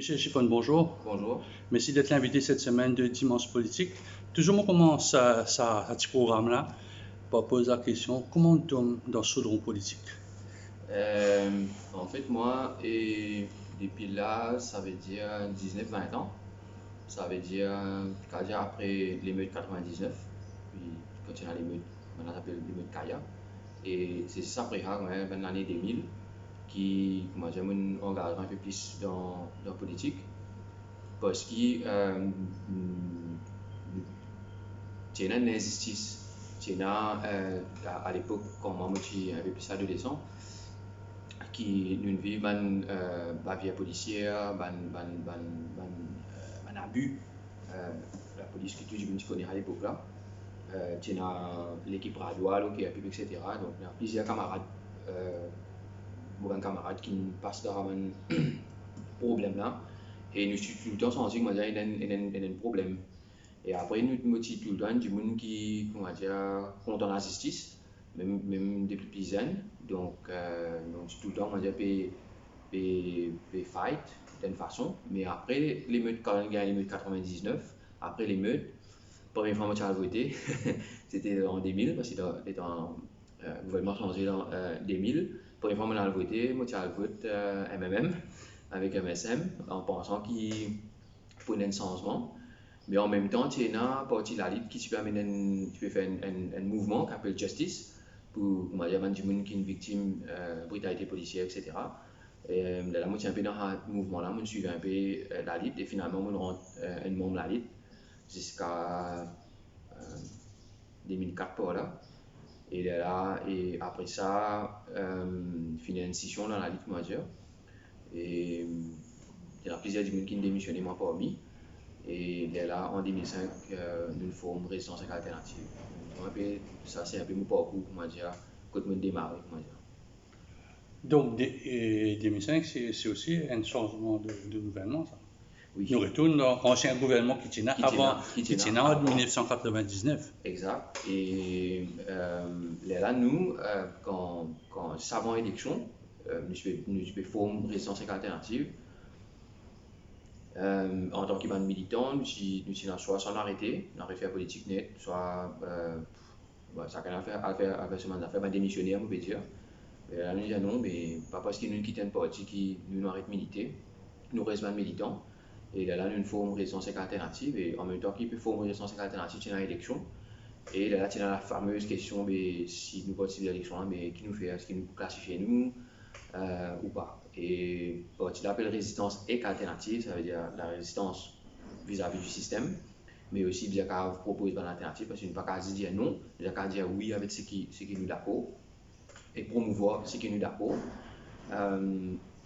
Michel Chiffon, bonjour. Bonjour. Merci d'être l'invité cette semaine de Dimanche Politique. Toujours, on commence ce petit programme-là par poser la question, comment on tombe dans ce chaudron politique? En fait, moi, depuis là, ça veut dire 19-20 ans. Ça veut dire, après l'émeute 99, puis quand il y a l'émeute, on appelle l'émeute Kaya. Et c'est ça après ouais, ben, l'année 2000 qui, comment dire, on engage un peu plus dans la politique. Parce que il y a une injustice. Il y a à l'époque, quand moi j'étais un peu plus adolescent, qui nous vivons la vie policière, abus. La police que tout le monde connaît à l'époque là. Il y a l'équipe Radoual, etc. Donc il y a plusieurs camarades, qui passent dans un problème là. Et nous sommes tout le temps senti qu'il y a un problème. Et après, nous sommes tout le temps du monde qui, comment dire, contre la justice, même depuis plus jeunes. Donc tout le temps, on va dire, fight d'une façon. Mais après l'émeute, quand il y a l'émeute 99, après l'émeute, première fois que j'ai voté, c'était en 2000, parce que le gouvernement changé en 2000. Première fois que j'ai voté, j'ai voté MMM avec MSM, en pensant qu'il prenait un changement. Mais en même temps, tu as partie de la lutte qui peut faire un mouvement qui s'appelle Justice pour dire du monde qui est une victime de brutalité policière, etc. Et là, moi, je suis un peu dans ce mouvement-là, je suis un peu la lutte et finalement, je rentre un membre de la lutte jusqu'à 2004 par là. Et là, et après ça, fini une session dans la lutte majeure. Et il y a plusieurs gens qui ont démissionné, moi parmi. Et là, en 2005, nous formons Résistance Alternative. Ça, c'est un peu mon parcours, comment dire, quand je démarre, comment dire. Donc, 2005, c'est aussi un changement de gouvernement, ça. Oui. Nous retournons dans l'ancien gouvernement qui tenait en 1999. Exact. Et là, nous, quand avant l'élection, nous formons Résistance Alternative. En tant que militant, nous sommes soit sans arrêter, on a fait la politique net, soit ça a faire semaine d'affaires, démissionner, on peut dire. Et là, nous disons non, mais pas parce que nous quittons un parti qui nous arrête de militer, nous restons militants. Et là, nous formons Résistance Alternative, et en même temps qu'il peut former Résistance Alternative, c'est une élection. Et là, tu as la fameuse question, mais si nous participons à l'élection, mais qui nous fait, est-ce qu'il nous classifie nous ou pas. Et tu l'appelles résistance et alternative, ça veut dire la résistance vis-à-vis du système, mais aussi bien qu'à proposer une alternative, parce qu'il ne peut pas dire non, il n'y a qu'à dire oui avec ce qui nous d'accord, et promouvoir ce qui nous d'accord.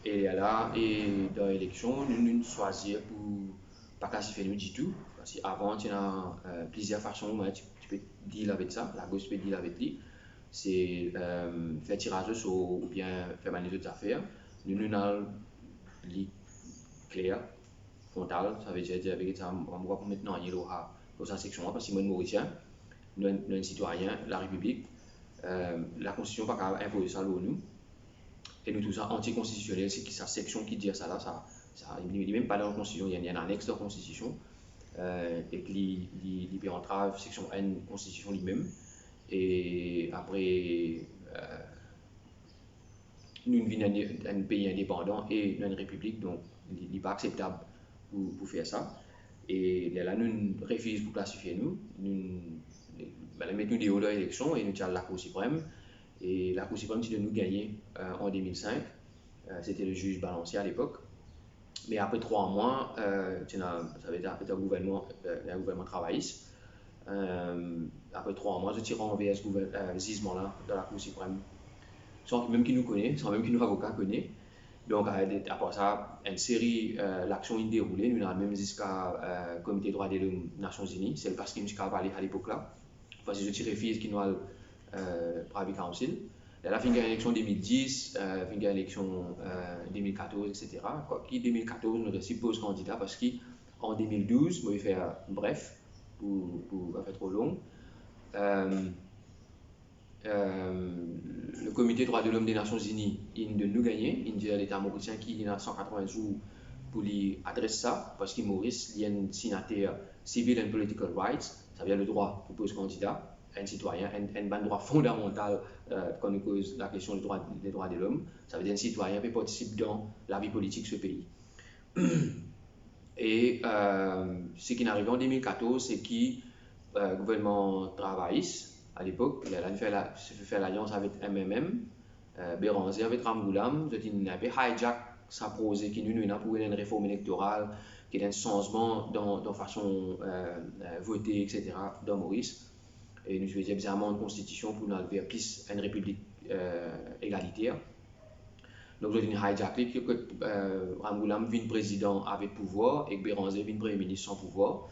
Et là, et dans l'élection, nous choisir pour pas classifier nous du tout, parce qu'avant, tu as plusieurs façons, tu peux deal avec ça, la gauche peut deal avec lui. C'est faire tirage au sort ou bien faire les autres affaires. Nous avons les clair, frontal, ça veut dire avec ça, on va maintenant aller dans sa section parce que moi, Mauricien, nous sommes citoyens de la République. La Constitution n'a pas imposer ça à nous. Et nous, tout ça anticonstitutionnel, c'est sa section qui dit ça là, il n'est même pas dans la Constitution, il y a un annexe de la Constitution, et qui entrave section N Constitution lui-même. Et après, nous vivons dans un pays indépendant et dans une république, donc il n'est pas acceptable pour faire ça. Et là, nous refusons pour classifier nous. Nous mettons des hauts dans l'élection et nous tirons la Cour suprême. Et la Cour suprême, c'est de nous gagner en 2005. C'était le juge Balancier à l'époque. Mais après 3 mois, ça avait été après un gouvernement travailliste. Après 3 mois, je tire en VS jugement là dans la Cour suprême, sans même qui nous connaît, sans même qui nous avocat connaît. Donc après ça, une série d'actions ont déroulé. Nous avons même jusqu'à Comité des droits de l'homme des Nations Unies. C'est parce que nous avons parlé à l'époque là. Parce que je tire refuse qui nous a Private Council. La fin de l'élection 2010, fin de l'élection 2014, etc. Qui 2014, nous suppose candidat parce qu'en 2012, je vais faire bref, pour faire trop long. Le Comité des droits de l'homme des Nations Unies, il de nous gagner, il dit à l'État mauricien qui a 180 jours pour lui adresser ça, parce que Maurice, il y a un signataire Civil and Political Rights, ça veut dire le droit pour poser candidat, un citoyen, un droit fondamental quand on pose la question des droits de l'homme, ça veut dire un citoyen peut participer dans la vie politique de ce pays. Et ce qui est arrivé en 2014, c'est que le gouvernement travailliste, à l'époque, il a fait l'alliance avec MMM, Béranger avec Ramgoulam, il a hijack sa projet qui nous a pour une réforme électorale, qui est un changement dans la façon voter, etc., dans Maurice. Et nous faisons bizarrement une constitution pour nous faire plus une république égalitaire. Donc, je dis hijack que Ramgoulam vient président avec pouvoir et que Béranger vient premier ministre sans pouvoir.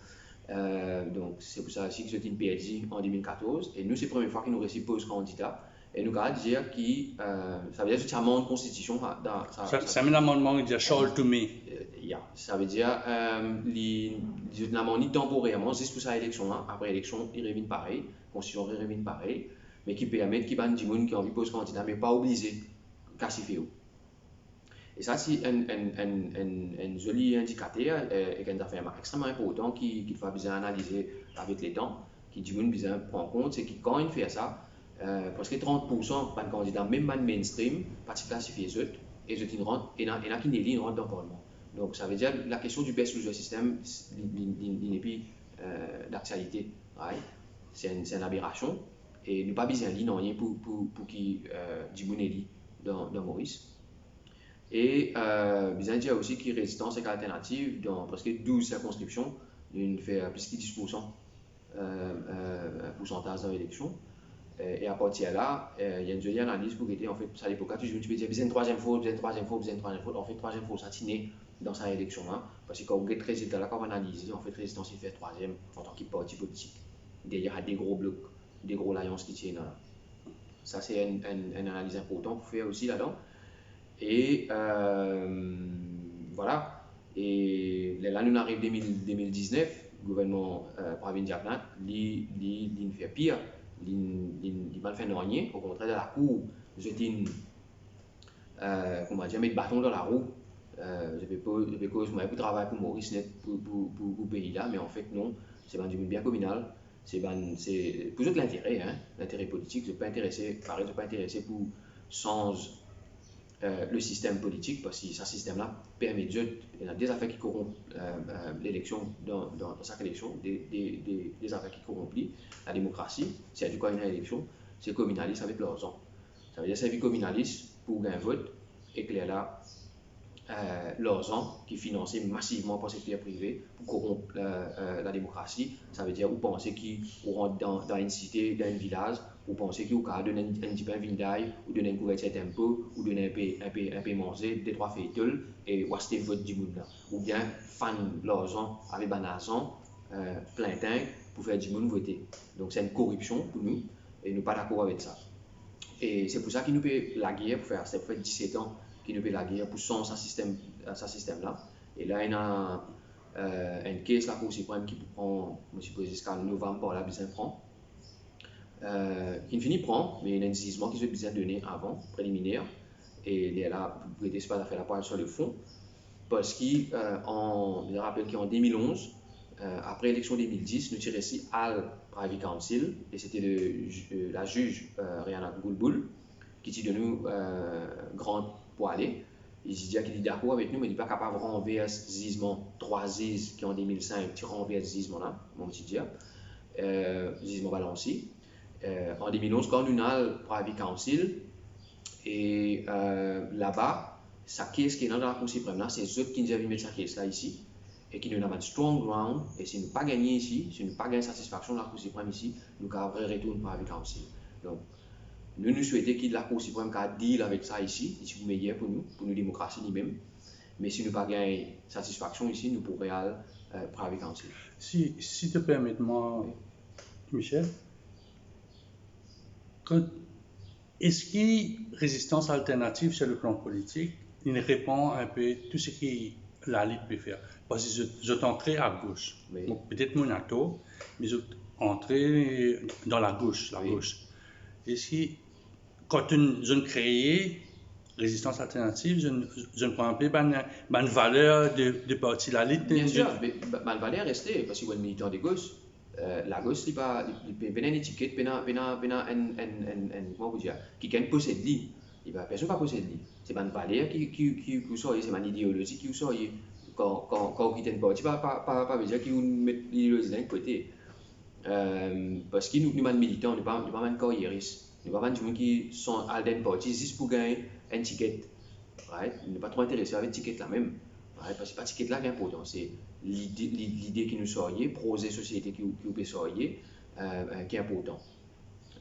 Donc, c'est pour ça aussi que j'ai une PLJ en 2014. Et nous, c'est la première fois que nous réussissons poser candidat. Et nous allons dire que ça veut dire que c'est une constitution. C'est un amendement qui dit Charles to me. Ça veut dire que l'amendement temporairement, juste pour sa élection, après l'élection, il revient pareil, la constitution revient pareil, mais qui permet qu'il y ait des gens qui ont envie de poser candidat, mais pas obligé de casser. Et ça, c'est un joli indicateur et un affaire extrêmement important qu'il faut bien analyser avec les temps, qui du monde bien prend en compte, c'est que quand il fait ça, presque 30% de candidats, même dans le mainstream, pas classifiés et il y en a qui n'est rentrent dans le Parlement. Donc ça veut dire que la question du best user system n'est plus d'actualité. Right? C'est une aberration et il n'y a pas besoin de rien pour qu'il du monde dans Maurice. Et besoin de dire aussi que résistance est alternative dans presque 12 circonscriptions, il fait plus que 10% pourcentage dans l'élection. Et à partir de là, il y a une jolie analyse pour que, en fait, à l'époque, tu peux dire, besoin de troisième fois, en fait, troisième fois, ça tient dans sa élection, parce que quand vous avez le résultat là, quand on analyse, en fait, résistance, il fait troisième en tant que parti politique. D'ailleurs, il y a des gros blocs, des gros alliances qui tiennent là. Ça, c'est une analyse importante pour faire aussi là-dedans. Et voilà. Et là, nous arrivons en 2019, le gouvernement Pravin Gagnath, il fait pire. Il va faire rien. Au contraire, de la cour, mettre le bâton dans la roue. Je vais travailler pour Maurice Net, pour le pays là, mais en fait, non. C'est du bien communal. C'est pour eux l'intérêt, l'intérêt politique. Je ne suis pas intéressé pour changer le système politique, parce que ce système-là permet il y a des affaires qui corrompent l'élection dans chaque élection, des affaires qui corrompent la démocratie. C'est du quoi une élection, c'est communaliste avec l'argent. Ça veut dire c'est communaliste pour gagner un vote et que là, l'argent qui est financé massivement par le secteur privé pour corrompre la démocratie. Ça veut dire vous pensez qu'on rentre dans une cité, dans un village, vous pensez qu'il va donner un petit peu de vindaille, ou donner une couverture d'impôt, ou donner un peu manger, des trois fétules, et vous achetez votre du monde là. Ou bien fan l'argent avec un argent plein temps pour faire du monde voter. Donc c'est une corruption pour nous, et nous ne sommes pas d'accord avec ça. Et c'est pour ça qu'il nous fait la guerre, pour faire 17 ans qu'il nous fait la guerre pour changer ce système-là. Et là, il y a une caisse là pour suprême qui prend, je suppose, jusqu'à novembre, par là, besoin prend. Qui ne finit prend, mais il y a un jugement qui se besoin donné avant, préliminaire. Et il est là, pour prêter pas faire la parole sur le fond. Parce je rappelle qu'en 2011, après l'élection 2010, nous tirons ici à Privy Council, et c'était la juge Rihanna Goulboul qui dit de nous grand pour aller. Il dit qu'il est d'accord avec nous, mais il n'est pas capable de renverser le gisement 3 gises qui en 2005, tu renverses ce gisement-là, mon petit dire, gisement balancier. En 2011, quand nous avons le Privy Council, et là-bas, sa caisse qui est dans la Cour suprême, c'est eux qui nous avaient mis sa caisse là ici, et qui nous avons un strong ground, et si nous n'avons pas gagné ici, si nous n'avons pas gagné satisfaction de la Cour suprême ici, nous avons un vrai retour au Privy Council. Donc, nous souhaitons que la Cour suprême deal avec ça ici, et c'est meilleur pour nous démocratie nous-mêmes. Mais si nous n'avons pas gagné satisfaction ici, nous pourrions aller Privy Council. Si te permets-moi, Michel, est-ce que résistance alternative sur le plan politique, il répond un peu tout ce que la Ligue peut faire? Parce que je t'entrais à gauche, oui. Peut-être Monaco, mais je entrais dans la gauche. Oui. Est-ce que quand je crée résistance alternative, je ne prends pas une valeur de parti la lutte. Bien sûr, mais ma valeur est restée, parce que le militant de gauche, la gauche, il a une étiquette, comment vous dire, qui possède lui. Personne ne possède lui. C'est une valeur qui sort, c'est une idéologie qui sort. Quand on quitte un parti, pas veut dire qu'il met l'idéologie d'un côté. Parce que nous sommes militants, nous ne sommes pas carriéristes. Nous ne sommes pas des gens qui sont à d'un parti juste pour gagner un ticket. Right? Nous ne sommes pas trop intéressés avec le ticket là même. Right? Parce que ce ticket là qui est important, c'est l'idée qui nous sort, le projet de société qui nous sort, qui est important.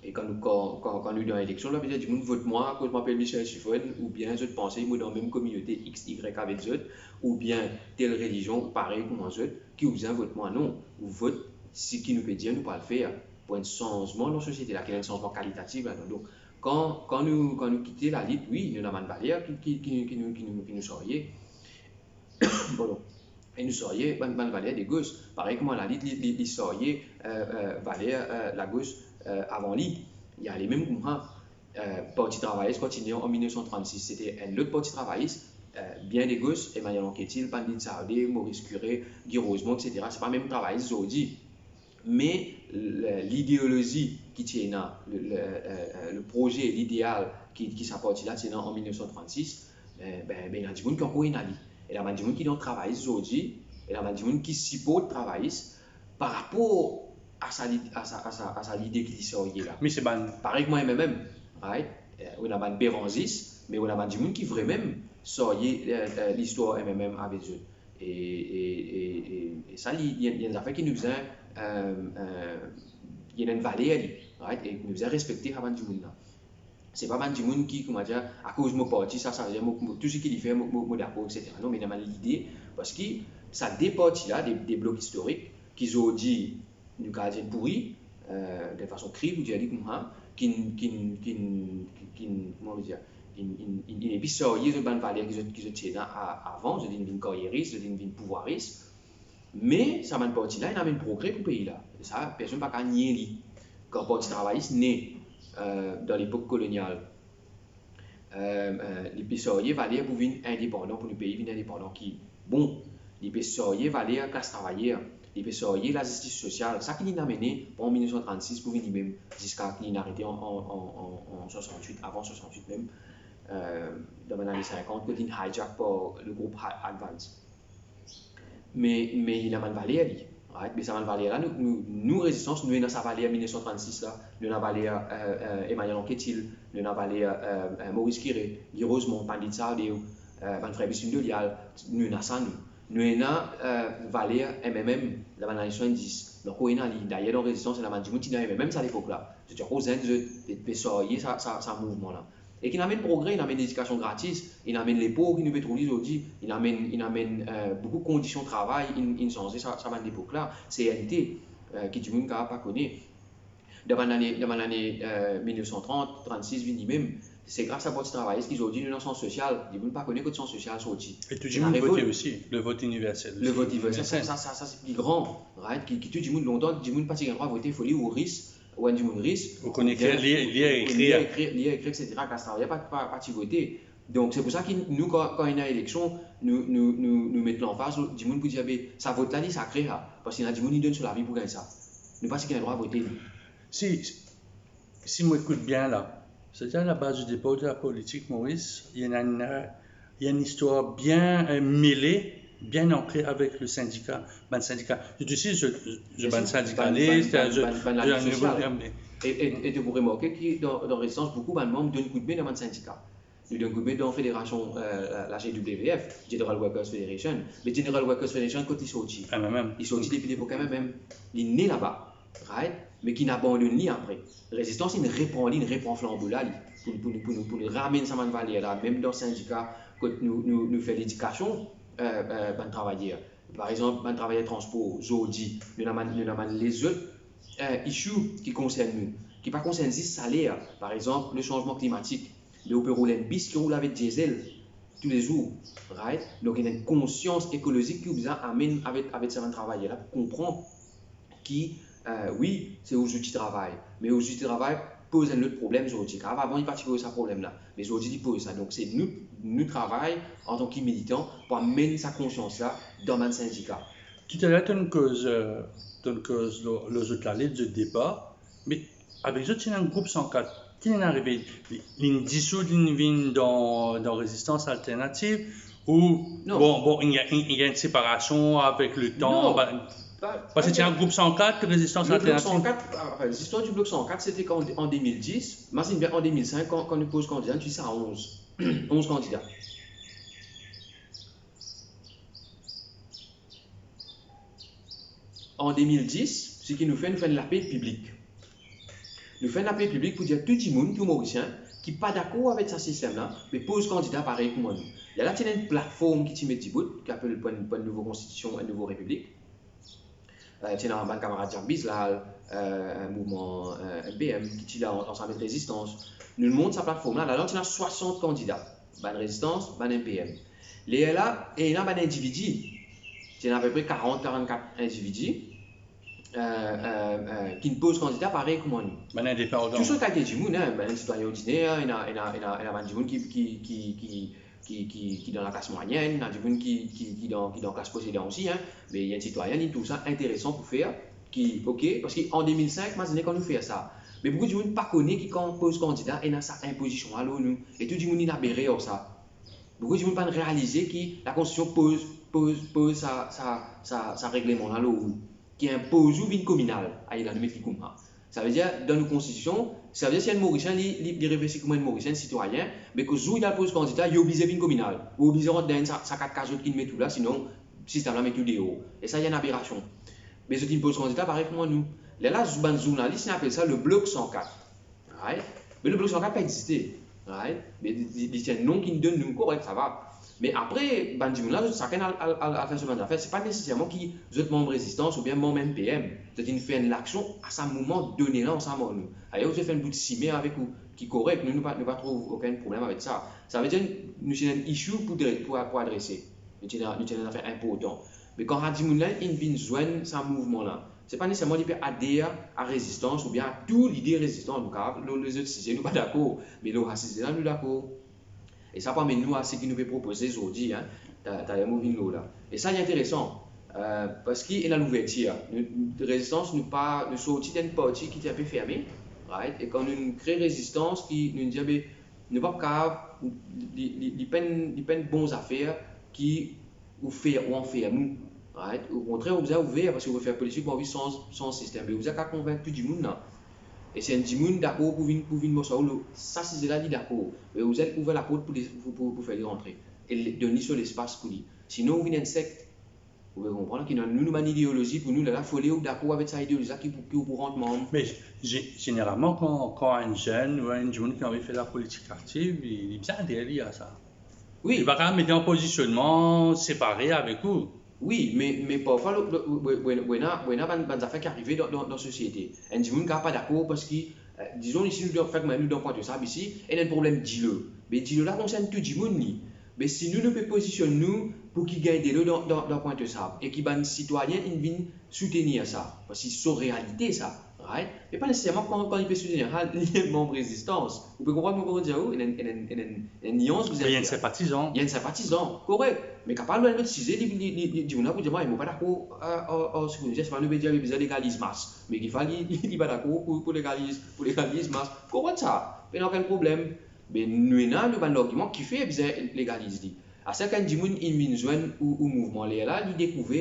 Et quand nous sommes dans l'élection, là, peut-être du monde vote moi, quand je m'appelle Michel Chiffon, ou bien je pense que je suis dans la même communauté X, Y avec eux, ou bien telle religion, pareil comme eux, qui vous besoin vote moi. Non, vous vote ce qui nous peut dire, nous pas le faire pour un changement dans la société, là, qui est un changement qualitatif. Là, donc, quand nous quittons la lutte, oui, nous avons une barrière qui nous sort. Bon, et nous serions une valeur de gauche. Pareil comme la lutte, les serions valeur la gauche avant lui. Il y a les mêmes mouvements. Parti travailliste continue en 1936. C'était un autre parti travailliste, bien de gauche, Emmanuel Anquetil, Pandit Sardé, Maurice Curé, Guy Rosemont, etc. Ce n'est pas le même travailliste aujourd'hui. Mais l'idéologie qui tient là, le projet, l'idéal qui s'apporte là, c'est en 1936, il y a des gens qui ont encore une année. Et là, il y a des gens qui ont travaillé aujourd'hui, et là, il y a des gens qui supportent travailler par rapport à sa idée qui sort là. Mais c'est bon. Pareil que moi-même, right? On a des Béranzis, mais on a des gens qui vraiment sortent l'histoire MMM avec eux. Et ça, il y a des affaires qui nous ont il y a une valeur, right? Et nous avons respecté avant du monde. C'est pas mal du monde qui, comment dire, à cause de mon parti, ça veut dire tout ce qu'il fait, moi d'accord, etc. Non, mais il y a l'idée, parce que ça départit là des blocs historiques qui ont dit, nous gardiens pourris, de façon crible, ou dire, comment dire, il n'est plus sorti de bonne valeur qu'ils ont tiré avant, je dis une carriériste, je dis une pouvoiriste. Mais ça m'a parti là, il y a un progrès pour le pays là. Et ça, personne ne peut pas nier. Quand le parti travailliste né dans l'époque coloniale, les PSOE valaient pour venir indépendant, pour le pays venir indépendant qui, bon, les PSOE valaient la classe travailleur, les PSOE la justice sociale, ça qui nous a mené en 1936 pour venir même jusqu'à ce qu'il a arrêté en 68, avant 68 même, dans les années 50, quand il a hijack par le groupe Advance. Mais il a mal valé, right? Mais ça mal valé là, nous résistance, nous dans sa vallée en 1936 là, nous avons valé Emmanuel Anquetil, nous avons valé Maurice Curé, Guy Rosemont, Pandit Sardé, Van Frère Bissune de Lial, nous avons ça nous avons valé MMM dans les années 70. Donc on a d'ailleurs dans résistance et la man du monde qui n'a même ça à l'époque là. C'est-à-dire aux aides de PSOE ça mouvement là. Et qui amène progrès, il amène l'éducation gratis, il amène les pauvres qui nous peuvent trouver aujourd'hui, il amène beaucoup de conditions de travail, il change ça à l'époque là, CNT, qui tout le monde ne pas connaît. Dans l'année 1930, 36, 20 même, c'est grâce à votre travail qu'ils ont dit une sens social, ils ne pas connaître que le sens social sorti. Et tout le monde vote aussi, le vote universel. Le vote universel, ça c'est plus grand, right? Qui tout le monde longtemps, tout le monde pas de droit à voter, il faut aller au risque. Ou un du monde risque. Vous connaissez lire, écrire, etc. Quand ça ne pas voter. Donc c'est pour ça que nous, quand il y a une élection, nous mettons en face du monde pour dire ça vote là, ça crée. Parce qu'il y a du monde qui donne sur la vie pour gagner ça. Nous pas qu'il a le droit à voter. Si moi écoute bien là, c'est à la base du dépôt de la politique, Maurice, il y a une histoire bien mêlée, bien ancré avec le syndicat. Je suis un syndicaliste, et vous remarquez que dans Résistance, beaucoup de membres donnent coup de main dans le syndicat. Ils donnent coup de main dans la fédération, la GWF, General Workers Federation. Mais General Workers Federation, quand ils sont sortis, ils sont sortis depuis l'époque même, ils sont nés là-bas, right? Mais qui n'abandonnent ni après. Résistance, il reprend flambeau là, pour nous ramener ça dans le là, même dans le syndicat, quand nous faisons l'éducation. Travailleurs. Par exemple, un travailleur transport, aujourd'hui, nous avons les autres issues qui concernent nous, qui ne concernent pas juste le salaire. Par exemple, le changement climatique. On peut rouler un bis qui roule avec diesel tous les jours. Right? Donc, il y a une conscience écologique qui vous amène avec ces travailleurs là pour comprendre que oui, c'est aux outils de travail, mais aux outils de travail, pose un autre problème aujourd'hui. Avant, il partit poser ce problème-là. Mais aujourd'hui, il pose ça. Donc, c'est nous travaillons en tant que militants pour amener sa conscience-là dans le syndicat. Tout à l'heure, tu as une cause, les autres allées de débat, mais avec eux, il y a un groupe 104 qui est arrivé, une dissoute, une vigne dans résistance alternative, ou il y a une séparation avec le temps. Parce que tu as un groupe 104 résistance alternative. L'histoire du bloc 104, c'était en 2010, moi c'est bien en 2005, quand nous pose candidat, tu sais à 11 candidats. En 2010, ce qui nous fait de la paix publique. Nous faisons la paix publique pour dire tout le monde, tout Mauricien, qui n'est pas d'accord avec ce système-là, mais pose candidat pareil comme nous. Il y a là une plateforme qui met Djibout, qui appelle une nouvelle constitution, une nouvelle république. Il y a un camarade Jambis, un mouvement MPM, qui est là ensemble avec résistance. Nous montrons sa plateforme-là, là, il y a 60 candidats, ban résistance, ban MPM. Les là, et il y a un individu, il y a à peu près 40-44 individus. Qui ne pose candidat pareil comme nous. Tout ce qui a été dit, un citoyen ordinaire, il y a des gens qui dans la classe moyenne, il y a des gens qui dans la classe possédante aussi, mais il y a un citoyen qui tout ça intéressant pour faire, parce qu'en 2005, moi, quand nous faisons ça. Mais beaucoup de gens ne connaissent pas qui quand pose candidat et dans sa imposition à l'ONU. Et tout le monde a aberré ça. Beaucoup de gens ne pas réaliser que la Constitution pose sa règlement à l'ONU. Qui impose une ville communale à la limite comme ça. Ça veut dire, dans nos constitutions, ça veut dire si un Mauricien, il réfléchit comme un Mauricien citoyen, mais que si il pose candidat, il est obligé de ville communale. Il est obligé de rentrer dans sa 4 cases qui met tout là, sinon, le système là met tout dehors. Et ça, il y a une aberration. Mais ceux qui posent candidat, pareil comme nous. Là, les journalistes appellent ça le bloc 104. Right? Mais le bloc 104 n'a pas existé. Right? Mais c'est un nom qui nous donne, nous, correct, ça va. Mais après, Bandimoula, chacun a fait ce genre d'affaires. Ce n'est pas nécessairement qui est membre résistance ou bien membre MPM. C'est-à-dire qu'il fait l'action à ce moment donné là ensemble. D'ailleurs, vous fait un bout de cimé avec vous qui est correct. Nous ne pas trouver aucun problème avec ça. Ça veut dire que nous avons un issue pour adresser. Nous avons une affaire importante. Mais quand Bandimoula, il vient joindre ce mouvement-là, ce n'est pas nécessairement qu'il peut adhérer à résistance ou bien à tout l'idée résistance. Les autres, si nous ne sommes pas d'accord, mais les racistes, nous sommes d'accord. Et ça permet nous à ce qu'il nous peut proposer aujourd'hui, dans le mouvement là. Et ça, c'est intéressant, parce qu'il y a l'ouverture. La résistance nous sortit d'une partie qui était un peu fermée, right? Et quand nous créons résistance, qui nous dit, nous ne pouvons pas faire des bonnes affaires qui ou en faire nous. Right? Au contraire, vous avez ouvert parce que vous faire politique pour vivre sans système. Mais vous avez qu'à convaincre plus du monde. Et c'est un petit monde d'accord pour venir ça c'est là d'accord. Mais vous êtes ouvert la porte pour faire les rentrer et donner sur l'espace pour lui. Sinon vous venez un secte. Vous pouvez comprendre qu'il y a une idéologie pour nous, là, il faut aller d'accord avec cette idéologie qui pour rentrer. Mais généralement, quand un jeune ou un jeune qui a envie de faire la politique active, il est bien adhéré à ça. Oui. Il va quand même mettre en positionnement séparé avec vous. Oui, mais parfois, il y a des affaires qui arrivent dans la société. Un gens qui n'est pas d'accord parce que, disons, ici, nous devons pointer ça ici, il y a un problème d'îlot. Mais l'îlot là concerne tout le monde. Mais si nous ne pouvons positionner nous pour qu'ils gagnent des lots dans le point de sable et qu'ils les citoyens viennent soutenir ça, parce que c'est une réalité ça. Right? Mais pas nécessairement quand il peut soutenir les membres résistance. Vous pouvez comprendre comment dire, il y a une nuance. Il y a un sympathisant. Il y a un sympathisant, correct. Mais capable de le décider, il dit, pour dire, moi, il ne pas d'accord ce que nous disons, c'est pas nous dire, il légalisme. Mais il fallait, il n'est pas d'accord pour légalisme. Correct ça, il n'y a aucun problème. Mais nous avons un argument qui fait légaliser. À certains gens, ils viennent joindre au mouvement là, ils découvrent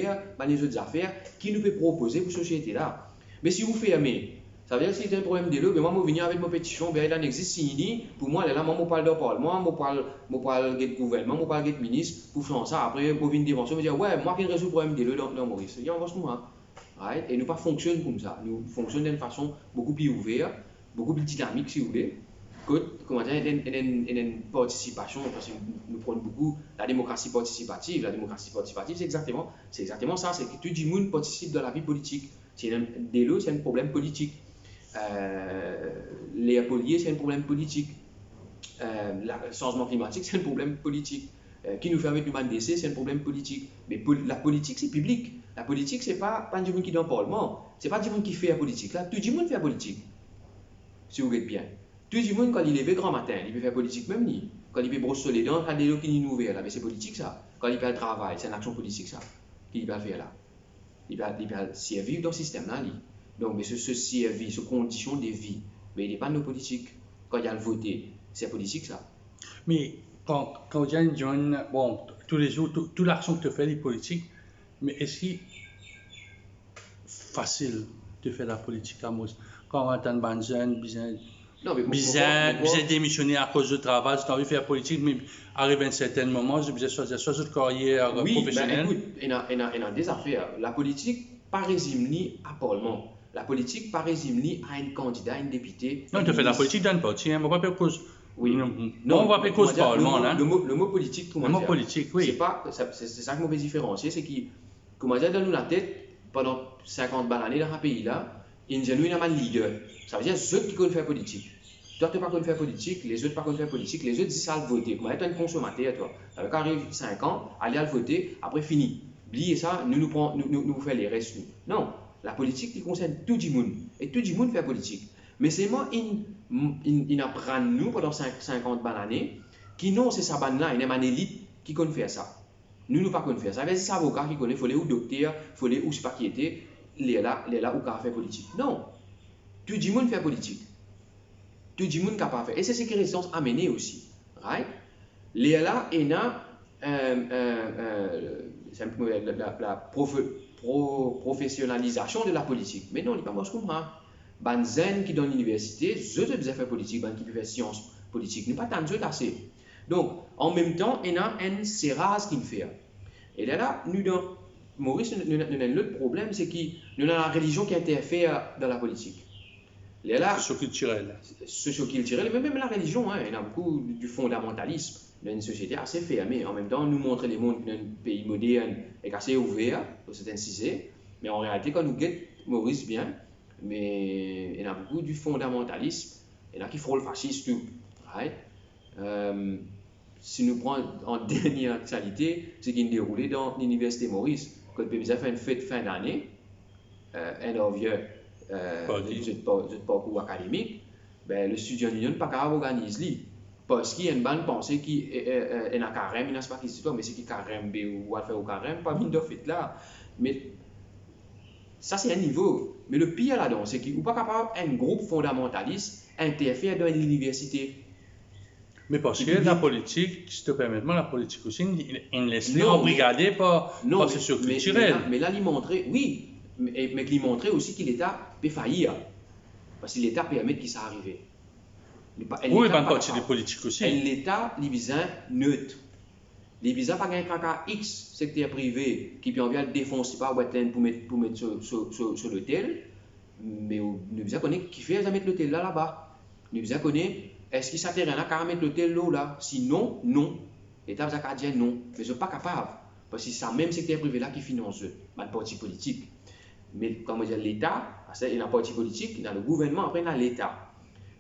les autres affaires qui nous peut proposer pour la société là. Mais si vous fermez, ça veut dire que si c'est un problème de l'eau, moi, je viens avec ma pétition, il en existe si pour moi, là, moi, je parle de parlement, je parle de gouvernement, je parle de ministre, pour faire ça. Après, je viens devant ça, je dire, ouais, moi, qui résout le problème de l'eau dans Maurice. Il y a un moment. Right? Et nous pas fonctionnons comme ça. Nous fonctionnons d'une façon beaucoup plus ouverte, beaucoup plus dynamique, si vous voulez. Comment dire, une participation, parce que nous prenons beaucoup la démocratie participative. La démocratie participative, c'est exactement ça, c'est que tout le monde participe dans la vie politique. Dès lors, c'est un problème politique. Les pollués, c'est un problème politique. Le changement climatique, c'est un problème politique. Qui nous fait avec l'humain décès, c'est un problème politique. Mais la politique, c'est public. La politique, c'est pas du monde qui est dans le Parlement. C'est pas du monde qui fait la politique. Là, tout le monde fait la politique. si vous êtes bien. Tout le monde, quand il est levé grand matin, il peut faire politique même ni. Quand il peut brosser les dents, il y a des qui nous ouvrent là, mais c'est politique ça. Quand il peut travailler, c'est une action politique ça. Qu'il peut faire là. Il peut servir dans le système là. Donc, mais ce servir, ce condition de vie, mais il n'est pas nos politiques. Quand il y a le voter, c'est politique ça. Mais quand il y a une jeune, bon, tous les jours, toute l'action que tu fais, les politiques, mais est-ce que c'est facile de faire la politique à Mos? Quand on entend un jeune, bizarre démissionner à cause du travail, tu as envie de faire politique, mais arrive à un certain moment, je besoin de choisir une carrière professionnelle. Oui, mais écoute, il y a des affaires. La politique, pas résume à Parlement. La politique, pas résume à un candidat, un député. Non, tu fais la politique d'un parti, on ne va pas faire cause. Oui. Non, on va faire cause Parlement. Le mot politique, le mot politique, oui. C'est ça que je veux différencier, c'est que, comment dire, dans la tête, pendant 50 années dans ce pays-là, il y a un leader. Ça veut dire ceux qui connaissent faire politique. Toi, tu n'as pas connu faire politique, les autres pas connu faire politique, les autres disent ça à voter. Comment tu es un consommateur, toi. Avec arrive 5 ans, aller à le voter, après fini. Oubliez ça, nous faisons les restes. Non, la politique qui concerne tout le monde. Et tout le monde fait politique. Mais c'est moi, il apprend nous pendant 50 années, qui non, c'est sa bande-là, il y a une élite qui connaît faire ça. Nous ne pas connaît faire ça. C'est des avocats qui connaissent, il faut aller au docteur, il faut aller où c'est pas qui était, les là où on fait politique. Non, tout le monde fait politique. Tout le monde capable de faire. Et c'est ce qui résistance amenée aussi. Right? Les là, il y a la professionnalisation de la politique. Mais non, il n'est pas moi je comprends. Les gens qui dans l'université, je dois faire politique, qui peuvent faire sciences politiques. Nous pas tant de assez. Donc, en même temps, il y a un serrage qui me fait. Et là, nous dans Maurice, nous avons un autre problème, c'est que nous avons la religion qui interfère dans la politique. Socio-culturel, mais même la religion, il y a beaucoup du fondamentalisme dans une société assez fermée. En même temps, nous montrer les mondes d'un pays moderne et assez ouvert, pour certains sujets. Mais en réalité, quand nous guettons Maurice bien, mais il y a beaucoup du fondamentalisme, il y en a qui font le fascisme tout. Right? Si nous prenons en dernière actualité, ce qui est déroulé dans l'université Maurice, quand le PBZ fait une fête fin d'année, end of year, de parcours académique, ben, le studio union pas capable d'organiser parce qu'il y a une bonne pensée qui est un carême, il n'a pas qui mais c'est qui carême ou à faire au carême, pas mine de fait là. Mais ça c'est un niveau. Mais le pire là-dedans, c'est qu'il n'est pas capable un groupe fondamentaliste interfère dans l'université. Mais parce que la politique, si tu permets, la politique aussi, il laisse les embrigader par ce culturel. Mais là, il montrait, oui, mais il montrait aussi que l'État peut faillir. Parce que l'État permet qu'il ça arrive. Oui, il y a des politiques aussi. L'État, il est neutre. Il n'y a pas un caca X secteur privé qui peut envoyer le défoncer par Wetland pour mettre sur l'hôtel. Mais nous connaissons qui fait mettre l'hôtel là-bas. Nous connaissons est-ce qu'il s'intéresse à mettre l'hôtel là? Sinon, non. L'État va dire non. Mais je ne suis pas capable. Parce que c'est le même secteur privé là qui finance le parti politique. Mais comme dire l'État, il y a un parti politique, il y a le gouvernement, après il y a l'État.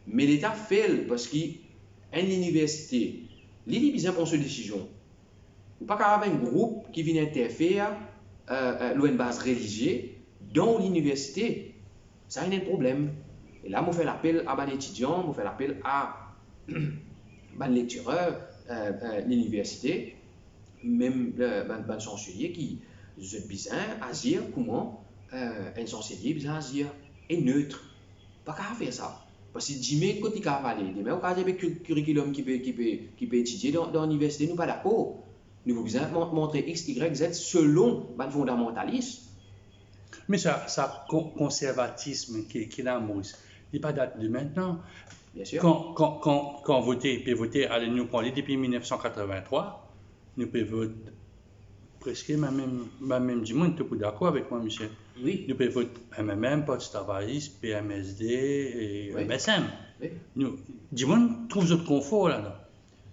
Mais l'État fait parce qu'il y a une université. L'État prend cette décision. Il n'y a pas qu'à avoir un groupe qui vient interférer une base religieuse dans l'université. Ça, il y a un problème. Et là, je fais l'appel à mes étudiants, je fais l'appel à mes lectureurs, l'université, même les chanceliers qui sont bizarres à dire comment un chancelier bizarre à dire est neutre. Pas qu'à faire ça. Parce que Jimmy, quand il a parlé, mais au cas de curriculum qui peut étudier dans l'université, nous ne sommes pas d'accord. Nous voulons montrer X, Y, Z selon le fondamentalisme. Mais ça conservatisme qui est là, Maurice, il n'est pas date de maintenant. Bien sûr. Quand voter, allez nous parler depuis 1983, nous pouvons voter presque même du monde, tu es d'accord avec moi, Michel? Oui. Nous pouvons voter MMM, Parti travailliste, PMSD et oui. MSM. Oui. Du monde trouve notre confort là-dedans.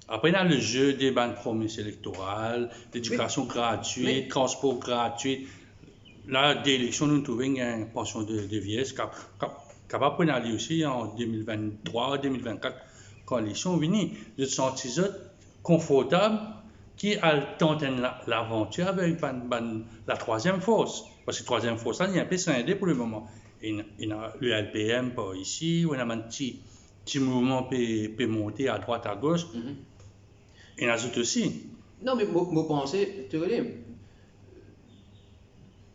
Après, il y a le jeu des bandes promesses électorales, l'éducation gratuite, transport gratuit. Là, d'élection, nous trouvons une pension de vieillesse capable d'aller aussi en 2023, 2024, quand l'élection vient. Je me sens confortable qui a tenté l'aventure avec la troisième force. Parce que la troisième force, il y a un peu scindé pour le moment. Il y a le LPM par ici, on a un petit mouvement peut monter à droite, à gauche. Il y en a d'autres aussi. Non, mais je pense, tu connais,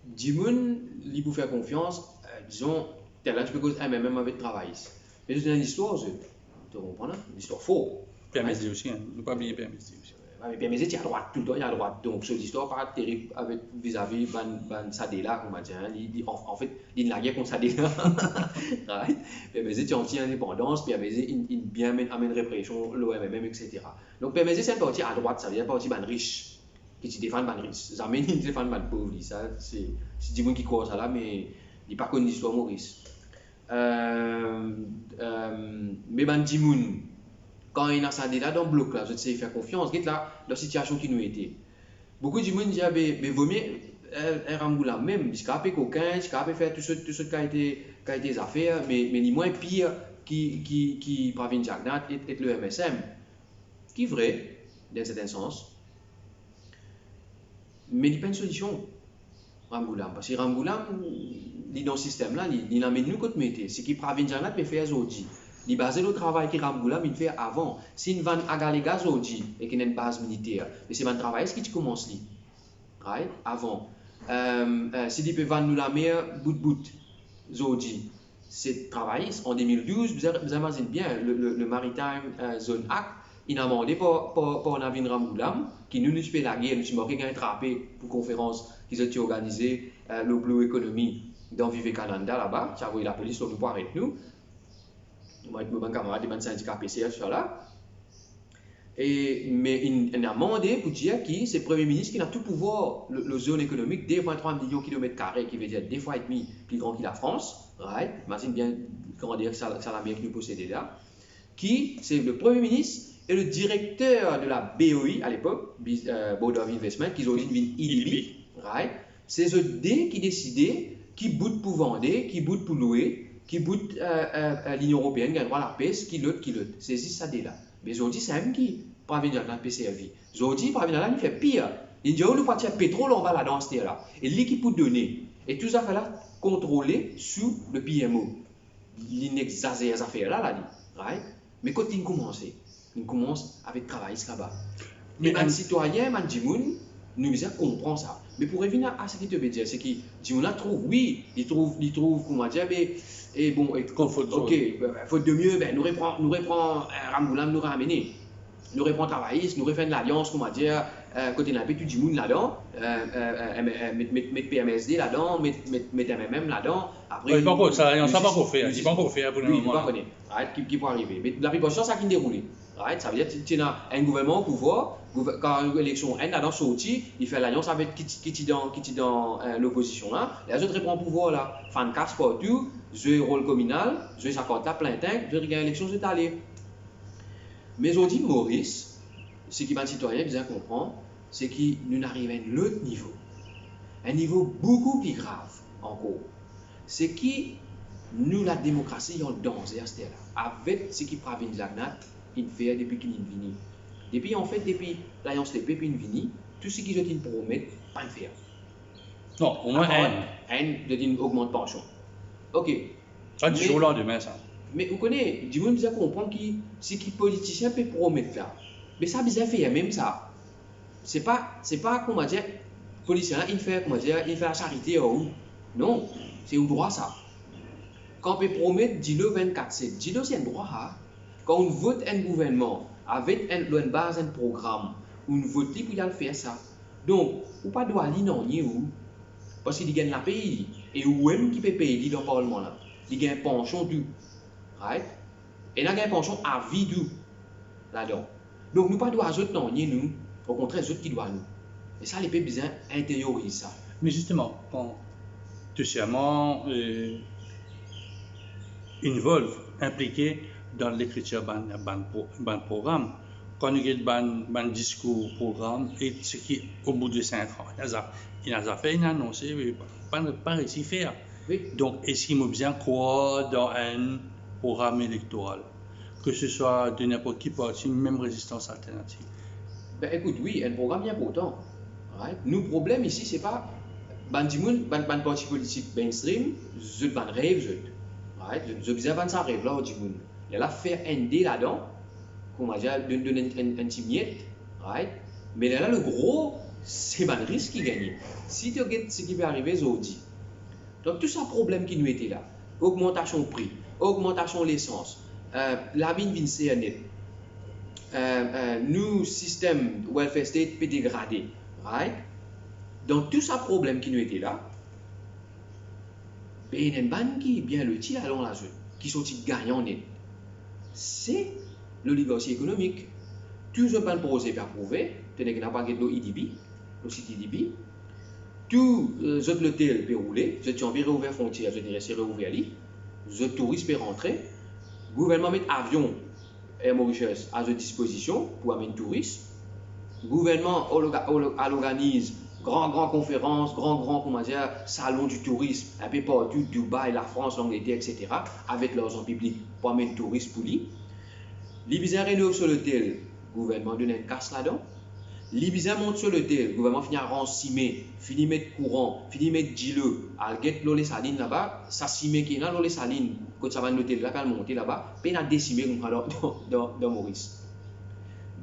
Dimoun, il peut faire confiance, disons, tel tu peux causer même avec le travail. Mais c'est une histoire, tu comprends, une histoire faux. PMSD aussi, hein. Ne pas oublier PMSD aussi. Mais PMSD, il y a à droite, tout le temps, il y a à droite. Donc, cette histoire pas terrible avec vis-à-vis de Sadela, on va dire. En fait, il y a une guerre contre Sadela. Right? PMSD, tu as anti-indépendance, PMSD, il bien amène répression, l'OMM, etc. Donc, PMSD, c'est un parti à droite, ça veut dire un parti riche. Qui défendent les riches. Ça mène ils défendent les pauvres. Ça, c'est du monde qui croit ça là, mais il n'est pas connu l'histoire Maurice. Mais ben Dimoun, quand il a ça là dans le bloc là, je sais faire confiance. Regarde là, la situation qui nous était. Beaucoup de monde disent mais vaut mieux un Ramboula même, parce qu'il a fait coquin, il a fait tout ce qui a été affaires, mais ni moins pire qui Pravin Jagnat et le MSM. Qui est vrai, dans un certain sens. Mais il n'y a pas une solution, Ramgoulam. Parce que Ramgoulam, il est dans ce système-là, il amène nous contre métier. Ce qui Pravin Jagnat peut faire aujourd'hui. Il base le travail que Ramgoulam il fait avant. Si il va à Galega aujourd'hui et qu'il y a une base militaire, mais c'est un travail ce qui commence là. Right? Avant. Si il peut vendre nous la mer bout aujourd'hui, c'est travail. En 2012, vous imaginez bien, le Maritime Zone Act, il a demandé pour Navin Ramgoulam, qui nous fait la guerre, nous sommes qui a attrapé pour conférence qu'ils ont organisée, le Blue Economy dans Vivekananda là-bas. Ça a envoyé la police pour nous arrêter nous. Moi, mon camarade, des syndicats PCL sur là. Mais il a demandé pour dire que c'est le Premier ministre qui a tout pouvoir, la zone économique, des 23 millions de kilomètres carrés, qui veut dire 2,5 fois plus grand que la France. Right? Imagine bien comment dire que ça l'Amérique nous possédait là. Qui, c'est le Premier ministre et le directeur de la BOI à l'époque, Board of Investment, qui ont une IDB. Right? C'est eux qui décidaient qui bout pour vendre, qui bout pour louer, qui bout l'Union européenne, qui a droit à la pêche, qui l'autre. C'est ça là. Mais aujourd'hui, c'est même qui parvient à la PCRV. Aujourd'hui, parvient à la fait pire. Il dit, on nous partir pétrole, on va là dans ce là. Et l'équipe pour donner. Et tout ça fait là, contrôlé sous le PMO. Il exagère ces affaires là, right? Mais quand il commence avec le travail là-bas. Mais un citoyen, un Dimoun, nous comprend ça. Mais pour revenir à ce qu'il te veut dire, c'est que Dimoun trouve, oui, il trouve, comment dire, mais, et bon, ok, faute de mieux, ben, nous reprend Ramgoulam, nous ramener. Nous reprend travailliste, nous refait l'alliance, comment dire, côté d'un peu tout Dimoun là-dedans, mettre PMSD là-dedans, mettre MMM là-dedans. Après, il ne ça n'a pas encore fait, il n'a pas encore fait pour le moment. Il ne connaît pas, qui peut arriver. Mais la préparation, ça qui déroule. Right? Ça veut dire que tu as un gouvernement au pouvoir, quand l'élection est là-dedans sortie, il fait l'alliance avec qui est dans l'opposition là. Les autres reprennent le pouvoir là. Fan casse partout, jouer rôle communal, jouer sa carte là plein temps, je regarde l'élection, c'est allé. Mais aujourd'hui, Maurice, ce qui va citoyen bien comprendre, c'est qu'il nous arrive à un autre niveau. Un niveau beaucoup plus grave encore. C'est qui nous, la démocratie, en danger à ce là. Avec ce qui Pravin Jagnat, il fait depuis qu'il est venu. Depuis, en fait, depuis l'alliance de Pépé Vini, tout ce qu'ils ont promis, pas le faire. Non, au moins une augmente pension. Ok. Pas du jour au lendemain, ça. Mais vous connaissez, du monde bien comprendre que ce que les politiciens peuvent promettre là. Mais ça, bien fait, même ça. C'est pas comment dire, le politicien, il fait la charité ou non, c'est au droit ça. Quand on peut promettre, dis-le 24/7, dis-le c'est un droit. Hein? Quand on vote un gouvernement avec une base, un programme, on vote pour y faire ça. Donc, on ne doit pas aller non où parce qu'il gagne la pays et ou même qui peut payer dans le parlement là. Il gagne un pension du, right? Et il gagne un pension à vie du là-dedans. Donc, nous ne doit pas ajouter non nous, au contraire, les autres qui doivent nous. Et ça, les peuples besoin intérioriser ça. Mais justement, quand tout simplement ils veulent impliquer dans l'écriture d'un programme. Quand nous avons un discours, programme, et ce qui, au bout de 5 ans, il a fait une annonce, pas réussi à faire. Oui. Donc, est-ce qu'il m'a bien croire dans un programme électoral, que ce soit de n'importe qui parti, même résistance alternative? Ben écoute, oui, un programme bien important. Right? Nous, le problème ici, c'est pas ban parti politique mainstream, je ban rêve, right? Je disais ban ça rêve là, au Djimoun. Il a fait un dé là-dedans, comment dire, donner un petit miette, right? Mais là, le gros, c'est ban risque qui gagne. Si tu regardes ce qui peut arriver aujourd'hui, donc tout ça problème qui nous était là, augmentation de prix, augmentation de l'essence, la vie vient CNET, nous système welfare state peut dégrader, right? Donc tout ça problème qui nous était là, il y a une banque qui est bien le tir à la zone, qui sont gagnants net. C'est l'oligarchie économique. Tout ce qu'on pose et prouver, tu n'as pas de l'IDB, le site IDB. Tout les hôtels peut rouler, je envie réouvrir les frontières, je dirais c'est réouvrir ali, les touristes peuvent rentrer, le gouvernement met avion et Mauritius à sa disposition pour amener les touristes, le gouvernement organise grand conférences, grand comment dire, salon du tourisme, un peu partout, Dubaï, la France, l'Angleterre, etc., avec leurs gens publics pour amener les touristes pour lui. L'Ibiza rénove sur l'hôtel, le gouvernement donne une casse là-dedans. L'Ibiza monte sur l'hôtel, le gouvernement finit à rancimer, finit mettre courant, finit mettre gileux, à get l'eau les salines là-bas, ça cime qui est là, l'eau les salines, quand ça va l'hôtel là, quand monter là-bas, peine à décimer dans Maurice.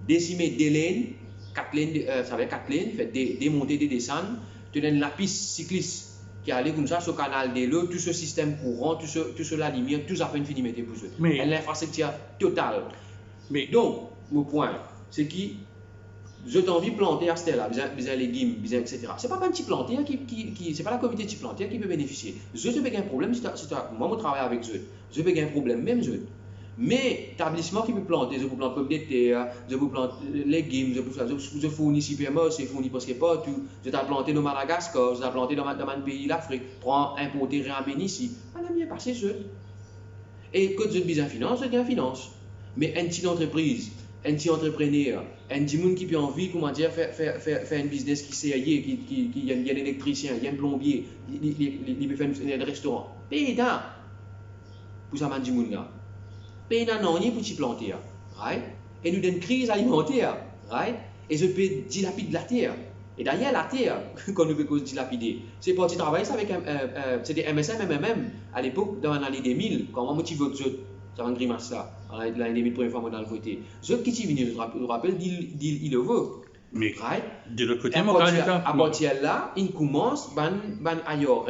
Décimer des lanes, 4 lanes, ça veut dire 4 lanes, fait des montées, des descentes, tu as la piste cycliste qui allait comme ça sur le canal de l'eau, tout ce système courant, tout ce la lumière, tout ça fait une finit mettre pour eux. Mais l'infrastructure totale. Mais donc, mon point, c'est que je t'ai envie de planter à Stella, des légumes, etc. Ce n'est pas un petit planter c'est pas la communauté de planter qui peut bénéficier. Je peux un problème, moi je travaille avec eux, je peux un problème, même eux. Mais l'établissement qui peut planter, je peux planter pommes de terre, je peux planter légumes, je fournis supermarché, c'est fourni parce que pas tout. Je t'ai planté dans Madagascar, je t'ai planté dans un pays d'Afrique, prends importer, réembéni ici. On a bien passé eux. Et quand je dis finance, je dis finance. Mais une petite entreprise, un petit entrepreneur, un petit monde qui peut envie, comment dire, faire un business qui sait, qui y a un électricien, il y a un plombier, il peut faire un restaurant. Pays d'un, pour ça, man, du monde là. Pays d'un, non, il y a petit planter, right? Et nous, une crise alimentaire, right? Et je peux dilapider la terre. Et d'ailleurs, la terre, quand nous pouvons dilapider, c'est parti travailler ça avec, c'était MSM, MMM, à l'époque, dans l'année 2000, quand on motive votre jeu. Ça va grimace là, l'année 2000, première fois dans le côté. Ce qui est venu, je me rappelle, il le veut. Mais right? de l'autre côté, à partir de là, il commence, ban IORS,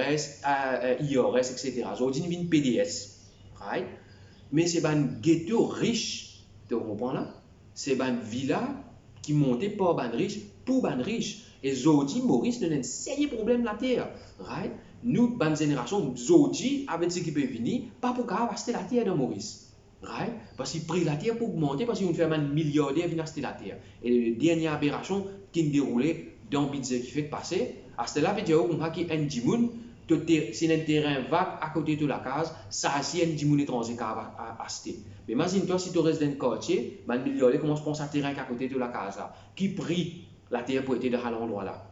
etc. Aujourd'hui, il vient PDS. Right? Mais c'est un ghetto riche, tu comprends là? C'est un villa qui montait par ban riche pour ban riche. Et aujourd'hui, Maurice, nous a un sérieux problème la terre. Right? Nous, bonne génération, aujourd'hui, avec ce qui peut venir, pas pour acheter la terre de Maurice. Right? Parce qu'il pris la terre pour augmenter, parce qu'il fait un milliardaire venir acheter la terre. Et la dernière aberration qui a déroulé dans le budget qui fait passer, à cela veut dire qu'il y a un dimoun, c'est un terrain vague à côté de la case, ça c'est un dimoun étranger qui a acheté. Mais imagine-toi si tu restes dans le quartier, un milliardaire commence à penser à un terrain à côté de la case, qui pris la terre pour être dans l'endroit là.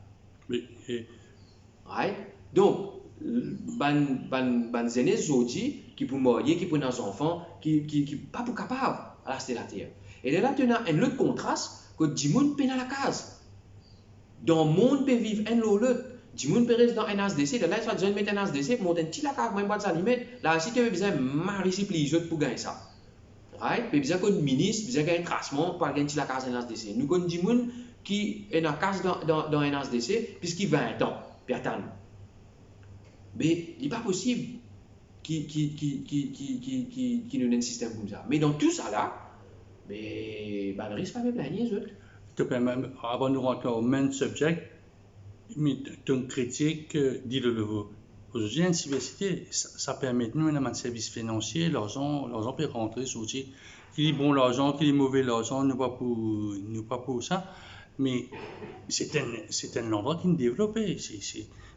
Oui. Right? Donc, ban zéné aujourd'hui qui pour marier, qui pour nos enfants, qui pas pour capable à acheter la terre. Et là, tu as un autre contraste que Dimoun peine à la case. Dans le monde peut vivre un l'autre. Dimoun peut rester dans un ASDC, de là, tu vas mettre un ASDC, monter un petit la case, même pas de ça limite. Là, si tu as besoin de marier les autres pour gagner ça. Right? Tu as besoin qu'un ministre, besoin d'un tracement pour gagner la case dans un ASDC. Nous avons Dimoun qui est dans la case dans un ASDC, puisqu'il a 20 ans, puis attendre. Mais il n'est pas possible qu'il nous donne un système comme ça. Mais dans tout ça là, mais ne risque pas de plaigner, avant de rentrer au même sujet, mais ton critique dit le leveau. Aujourd'hui, une cybersécurité, ça permet de nous un service financier, l'argent peut rentrer aujourd'hui. Qu'il est bon l'argent, qu'il est mauvais l'argent, nous pas pour ça. Mais c'est un endroit qui est développé.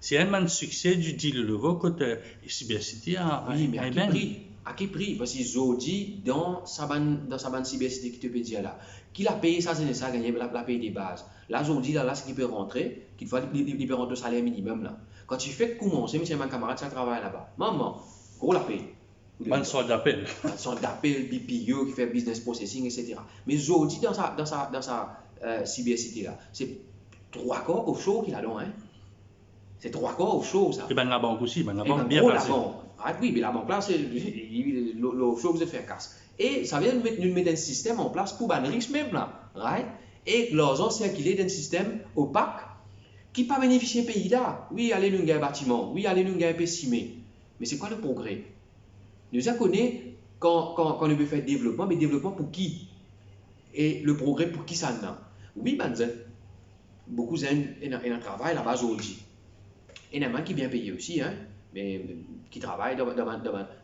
C'est un succès du deal de leveau côté cybersécurité oui, mais à quel prix? Parce qu'ils ont dit dans sa bande cybersécurité qui te peut dire là, qu'il a payé ça, c'est ça, gagné la paye des bases. Là, ils ont dit là, ce qui peut rentrer, qu'il faut il rentrer au salaire minimum là. Quand tu fais commencer, monsieur ma camarade, ça travaille là-bas. Maman, gros la paye. Une sorte d'appel. Une sorte d'appel, BPO qui fait business processing, etc. Mais ils ont dit dans sa cybersécurité là, c'est 3 corps offshore qu'il a là, hein. C'est 3 quarts offshore, ça. Et bien la banque aussi, la Et banque ben, bien gros, placée. la banque. Ah, oui, mais la banque là, c'est l'offshore vous fait casse. Et ça vient de mettre un système en place pour les riches même là. Right? Et l'argent circulé dans un système opaque qui pas bénéficier pays là. Oui, allez nous gagner un bâtiment. Oui, allez nous gagner un pessimé. Mais c'est quoi le progrès? Nous avons connu quand on veut faire développement, mais développement pour qui? Et le progrès pour qui ça n'a? Oui, ben, beaucoup de travail là-bas aujourd'hui. Et il y en a qui bien payé aussi, hein, mais qui travaillent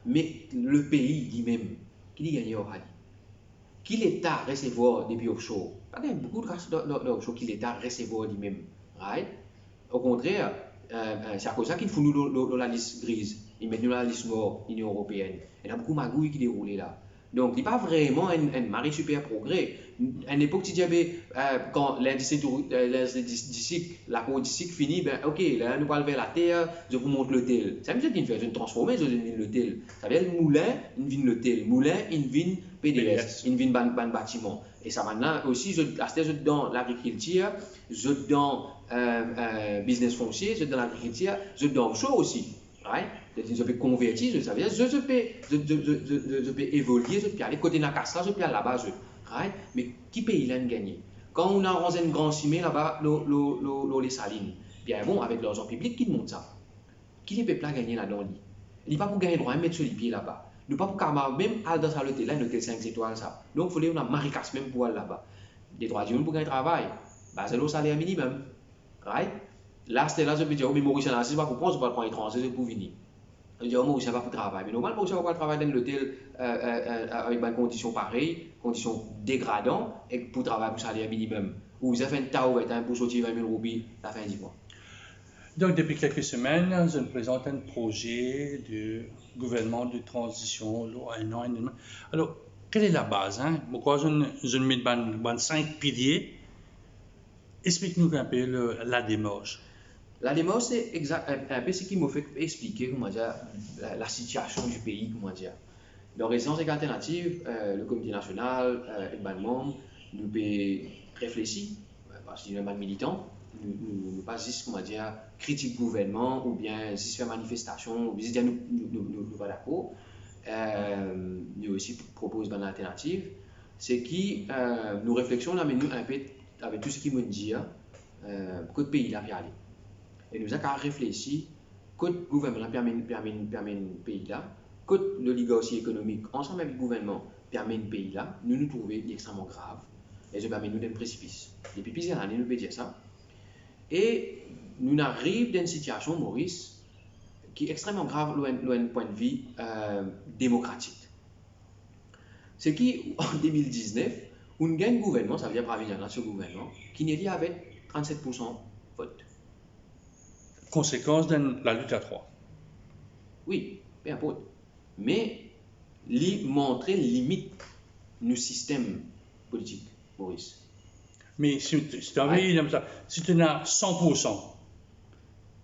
mais le pays lui-même, qui dit gagner au Hali? Qui l'État recevoir depuis offshore? Il y a beaucoup de races offshore qui l'État recevoir lui-même. Right? Au contraire, c'est à cause de ça qu'il faut nous dans la liste grise. Ils mettent nous dans la liste noire, l'Union européenne. Il y a beaucoup de magouilles qui déroulent là. Donc, il n'y a pas vraiment un mari super progrès. À une époque, tu disais, quand l'indice la cour d'ici finit, ben, ok, là, nous allons vers la terre, je vous montre le tel. Ça veut dire qu'il fait une transformer, je viens le tel. Ça veut dire le moulin, il vient le tel. Moulin, il vient PDS, il vient ban bâtiment. Et ça maintenant aussi, je dans l'agriculture, je dans business foncier, je dans l'agriculture, je dans offshore aussi. Right? Je peux convertir, ça veut dire je peux évoluer, je peux aller côté Nakasa, je peux aller là-bas. Right? Mais qui paye là gagner? Quand on a un grand cimé là-bas, les salines, bien bon, avec l'argent public, qui monte ça? Qui les peuples gagner là-dedans? Il n'est pas pour gagner droit à mettre sur les pieds là-bas. Nous pas pour qu'à même à dans l'hôtel là, un hôtel 5 étoiles ça. Donc, il faut qu'on a maricasse même pour aller là-bas. Des droits d'homme pour gagner travail, bah, c'est le salaire minimum. Right? Là, c'était là, je peux dire, oh, mais Maurice, là, c'est pas pour prendre, je ne vais pas prendre étranger, c'est pour venir. Je dis, oh, Maurice, pas pour travailler. Mais normalement, Maurice, va pas travailler dans l'hôtel avec des conditions pareilles, conditions dégradantes, et pour travailler pour salaire minimum. Ou vous avez fait un tas pour sortir 20 000 roupies la fin du mois. Donc, depuis quelques semaines, je me présente un projet de gouvernement de transition, un an et demi. Alors, quelle est la base? Pourquoi je mets 5 piliers? Explique-nous un peu la démarche. La démarche, c'est un peu ce qui m'a fait expliquer comment dire, la situation du pays. Comment dire. Dans les raisons alternatives, le comité national et les membres nous réfléchir, parce qu'il y a un militant, nous pas juste comment dire, critique gouvernement ou bien juste faire manifestation, ou bien dire nous pas d'accord. Nous aussi propose une alternative, c'est qui nous réflexions là, mais nous un peu avec tout ce qui me dit que le pays là peut aller. Et nous avons réfléchi que le gouvernement permet le pays là, que l'oligarchie économique ensemble avec le gouvernement permet le pays là, nous trouvons extrêmement grave et ça permet nous d'un précipice. Depuis plusieurs années, nous pouvons dire ça. Et nous arrivons dans une situation, Maurice, qui est extrêmement grave d'un point de vue démocratique. C'est qu'en 2019, on gagne un gouvernement, ça veut dire provisoire ce gouvernement, qui n'est lié avec 37% vote. Conséquence de la lutte à 3. Oui, peu importe. Mais, il montre limite nos systèmes politiques, Maurice. Mais si tu as si tu as 100%,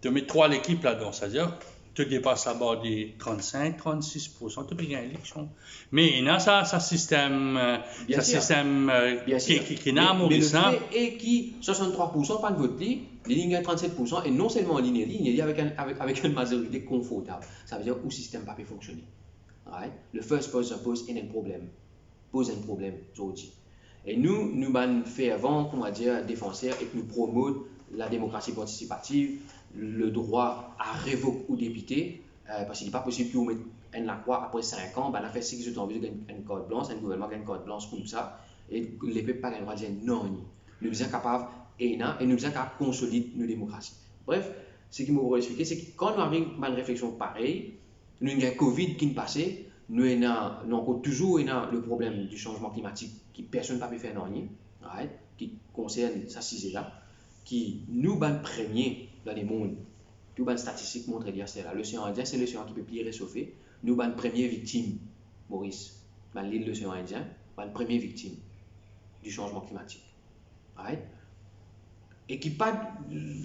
tu mets 3 l'équipe là-dedans, c'est-à-dire tu dépasses la barre des 35-36%, tu peux gagner l'élection. Mais il y a ça système, qui n'a Maurice. Et qui, 63% pas de vote, les lignes 37%, et non seulement en ligne, il y a avec une majorité confortable. Ça veut dire que le système pas peut fonctionner. Right? Le first pose un problème. Pose un problème aujourd'hui. Et nous faisons avant, comment dire, défenseurs et que nous promouvons la démocratie participative, le droit à révoquer ou député, parce qu'il n'est pas possible que vous mettiez un croix après 5 ans, on a fait 6 jours envie de gagner une carte blanche, un gouvernement gagne une carte blanche comme ça, et les peuples pas le droit de dire non. Nous sommes capables et nous sommes capables de consolider nos démocraties. Bref, ce qui m'a expliqué, c'est que quand nous arrivons à une réflexion pareille, nous avons un Covid qui est passé, nous avons toujours le problème du changement climatique qui personne n'a pu faire non, right? Qui concerne ça là, qui nous ban premier dans les mondes. Tout les statistiques montrent dire c'est là. L'océan Indien, c'est l'océan qui peut plus réchauffer. Nous ban première victime, Maurice, dans l'île de l'océan Indien, ban première victime du changement climatique. Right? Et qui pas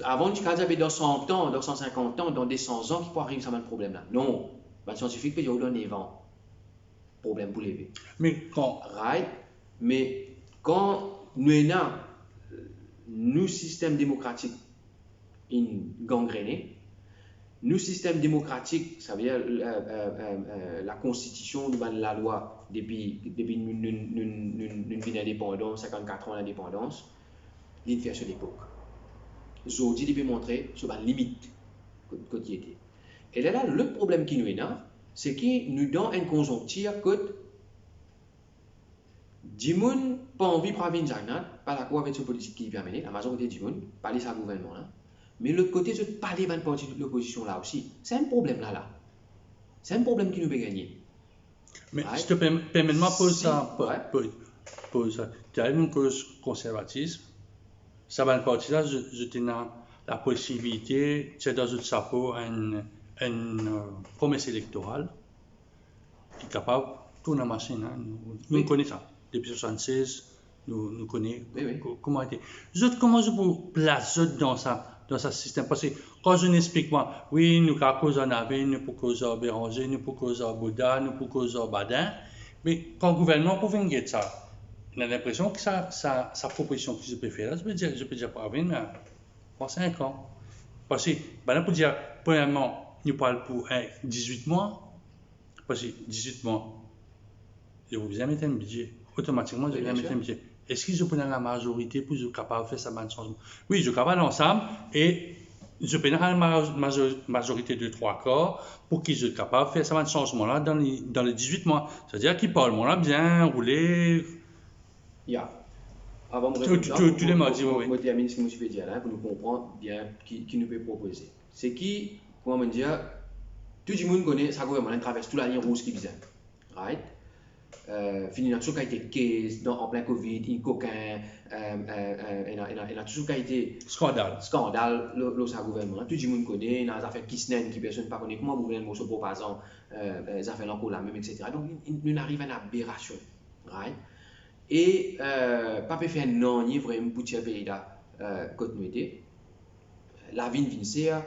avant du cas dans 100 ans, dans 150 ans, dans des 100 ans qui peut arriver à ce problème là. Non, les scientifiques peuvent donner vent. Problème pour lever. Mais quand right? Mais quand nous avons nos systèmes démocratiques gangrénés, Nous, système démocratique, ça veut dire la constitution, la loi, depuis l'indépendance, 54 ans d'indépendance, il fait sur l'époque. Aujourd'hui, il peut montrer sur la limite que qui était. Et là, le problème qui nous est là, c'est que nous dans une conjoncture que des gens n'ont pas envie de prendre une jagnat, par la quoi avec ce politique qui permet, la majorité des gens, parler sa gouvernement là. Mais l'autre côté, je parler de parti de l'opposition là aussi. C'est un problème là. C'est un problème qui nous peut gagner. Mais je te permets de me poser ça. Tu as une cause conservatisme. Ça va le parti là, je tenais la possibilité, c'est dans un chapeau, une promesse électorale qui est capable de tourner la machine. Hein. Nous connaissons ça. Depuis 1976, nous connaissons comment était. Comment je peux placer dans ce système? Parce que quand je n'explique moi, oui, nous avons cause en Avé, nous pouvons cause en Béranger, nous pouvons cause en Bouddha, nous pouvons cause en Badin, mais quand le gouvernement peut venir de ça, on a l'impression que sa proposition que je peux faire, je peux dire pas venir, mais pour 5 ans. Parce que, on peut dire, premièrement, nous parlons pour 18 mois, parce que 18 mois, je vous mettre un budget. Automatiquement, je vais mettre un budget. Est-ce que je peux avoir la majorité pour être capable de faire ça de changement? Oui, je suis capable ensemble et je peux avoir la majorité de 3 quarts pour qu'ils soient capables de faire ça de changement-là dans les 18 mois. C'est-à-dire qu'ils parlent là bien roulé. Yeah. Avant de tu les m'as dit, oui. Je termine ce que je veux dire là pour nous comprendre bien qui nous peut proposer. C'est qui, comment dire, tout le monde connaît ça gouvernement traverse toute la ligne rouge qui vient. Right? Fini a toujours été case en plein Covid, il coquin, il a toujours été scandale le gouvernement. Tout le monde connaît, il y a des affaires Kisnen qui personne ne connaît comment le gouvernement se propose, les affaires encore la même, etc. Donc, il arrive à une aberration. Right? Et pas peut faire non, ni vraiment pour tirer pays là, continuité. La vie vient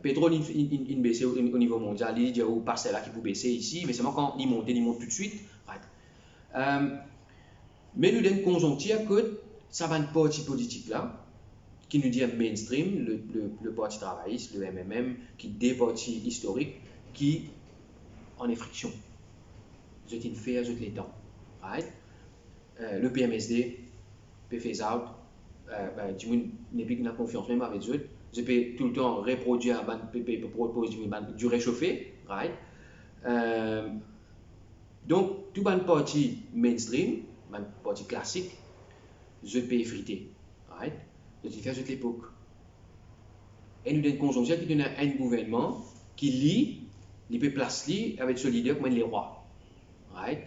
pétrole il baisse au niveau mondial, il dit au passé là qui peut baisser ici, mais c'est quand il monte tout de suite. Right. Mais nous avons une conjoncture que ça va un parti politique là, qui nous dit un mainstream, le parti travailliste, le MMM, qui des partis historiques, qui en est friction. Je t'ai fait, je t'ai temps. Right. Le PMSD, peut faire out, du monde n'est plus confiance même avec eux. Je peux tout le temps reproduire du réchauffé, right? Donc, tout le parti mainstream, le parti classique, je peux effriter, right? Je peux faire toute l'époque. Et nous avons une conjoncture qui donne un gouvernement qui lit, il peut placer avec ce leader comme les rois, right?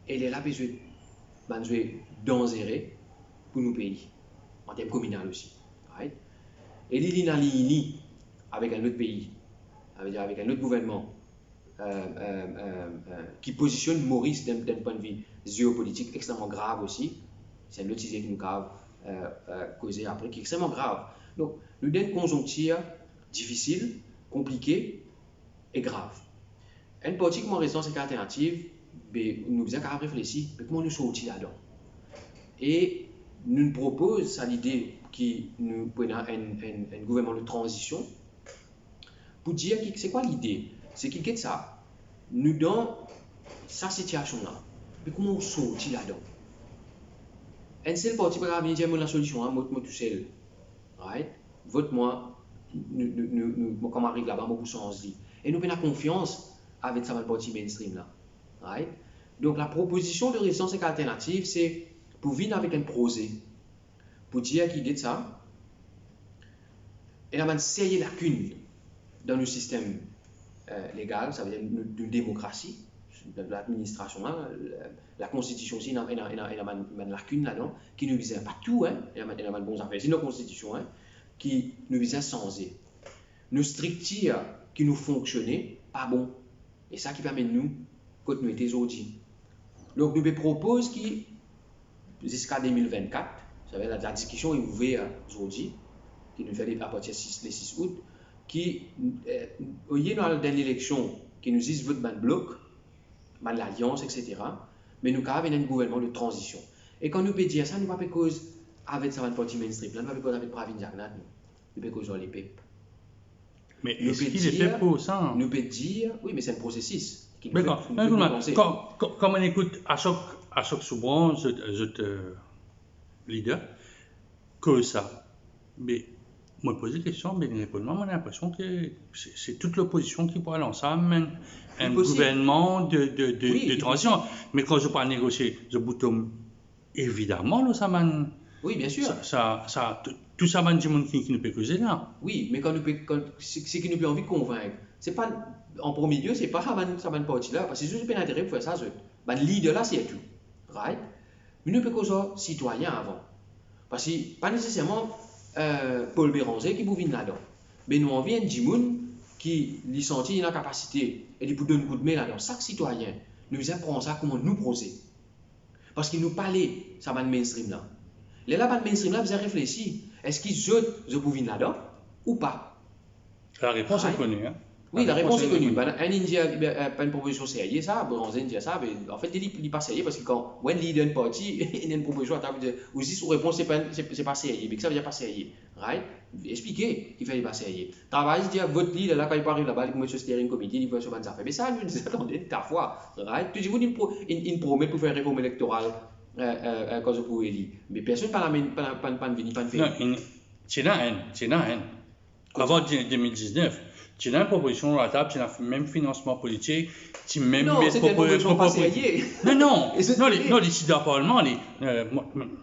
Et il est là, je vais dangerer pour nos pays, en termes communaux aussi, right? Et il est en ligne avec un autre pays, avec un autre gouvernement qui positionne Maurice d'un point de vue géopolitique extrêmement grave aussi. C'est un autre sujet qui nous a causé après, qui est extrêmement grave. Donc, nous avons une conjoncture difficile, compliquée et grave. Une politique qui reste dans cette alternative, nous avons réfléchir, mais comment nous sortir là-dedans? Et nous proposons l'idée qui nous prenons un gouvernement de transition pour dire que c'est quoi l'idée? C'est qu'il y a ça, nous dans cette situation-là, mais comment on sortit là-dedans? Un seul parti peut venir dire la solution, moi tout seul, right? Vote-moi, comment arrive là-bas, moi pour changer. Et nous prenons confiance avec ça, le parti mainstream là, right? Donc la proposition de résistance alternative, c'est pour venir avec un projet. Pour dire qu'il y a ça, il y a une série de lacunes dans le système légal, ça veut dire une démocratie, de l'administration, la constitution aussi, il y a une lacune là-dedans, qui nous vise pas tout, hein, il y a une bonne affaire, c'est une constitution qui nous vise à changer. Nos structures qui nous fonctionnaient, pas bon. Et ça qui permet de nous, quand nous étions aujourd'hui. Donc nous proposons qui, jusqu'à 2024, la discussion est ouverte aujourd'hui, qui nous fait à partir du 6 août, qui, au lieu dans l'élection, qui nous disent vote ban bloc, ban l'alliance, etc., mais nous avons un gouvernement de transition. Et quand nous pouvons dire ça, nous ne pouvons pas cause avec ça, parti mainstream, nous ne pouvons pas cause avec Pravin Jagnat, nous pouvons cause dans l'épée. Mais est-ce qu'il est fait pour ça? Nous peut dire, oui, mais c'est un processus. Mais comme on écoute à chaque souvent, je te leader, que ça. Mais moi, je pose des questions, mais on a l'impression que c'est toute l'opposition qui pourrait lancer un gouvernement de transition. Mais quand je parle de négocier, je boutonne évidemment, là, ça m'a. Oui, bien sûr. Tout ça, man, du monde qui nous peut causer là. Oui, mais ce qui nous peut envie de convaincre, c'est pas, en premier lieu, c'est pas ça va partie là, parce que c'est juste un intérêt pour faire ça, le leader là, c'est tout. Right? Mais nous peut causer citoyen avant. Parce que, pas nécessairement Paul Béranger qui vous là-dedans. Mais nous, on vient de monde qui lui sentit une capacité et lui donne un coup de main là-dedans. Chaque citoyen, nous apprenons ça comment nous procéder. Parce qu'il nous parlait, ça va de mainstream là. Les là, de mainstream là, vous avez réfléchi. Est-ce qu'ils je pouvais là-dedans ou pas? La réponse est connue. Hein? Oui, la réponse est connue. Un Indien, pas une proposition sérieuse, ça, Béranger dit ça, mais en fait, il n'est pas sérieux parce que quand un leader de parti, il y a une proposition, aussi son réponse, c'est pas sérieux. Mais ça veut dire pas sérieux. Right? Expliquez qu'il fait pas sérieux. Travail, il dit, votre leader, là, quand il parle là-bas, il met sur steering committee, il veut se faire. Mais ça, lui, il dit, attendez, ta foi. Right? Tu dis, vous, il promet pour faire une réforme électorale. Quand je pouvais lire. Mais personne pas venir, pas de faire. Non, c'est un. Avant 2019, tu as une proposition à la table, tu as même financement politique, tu as même. Non, c'est une proposition pas sérieuse. Non, les décideurs parlement,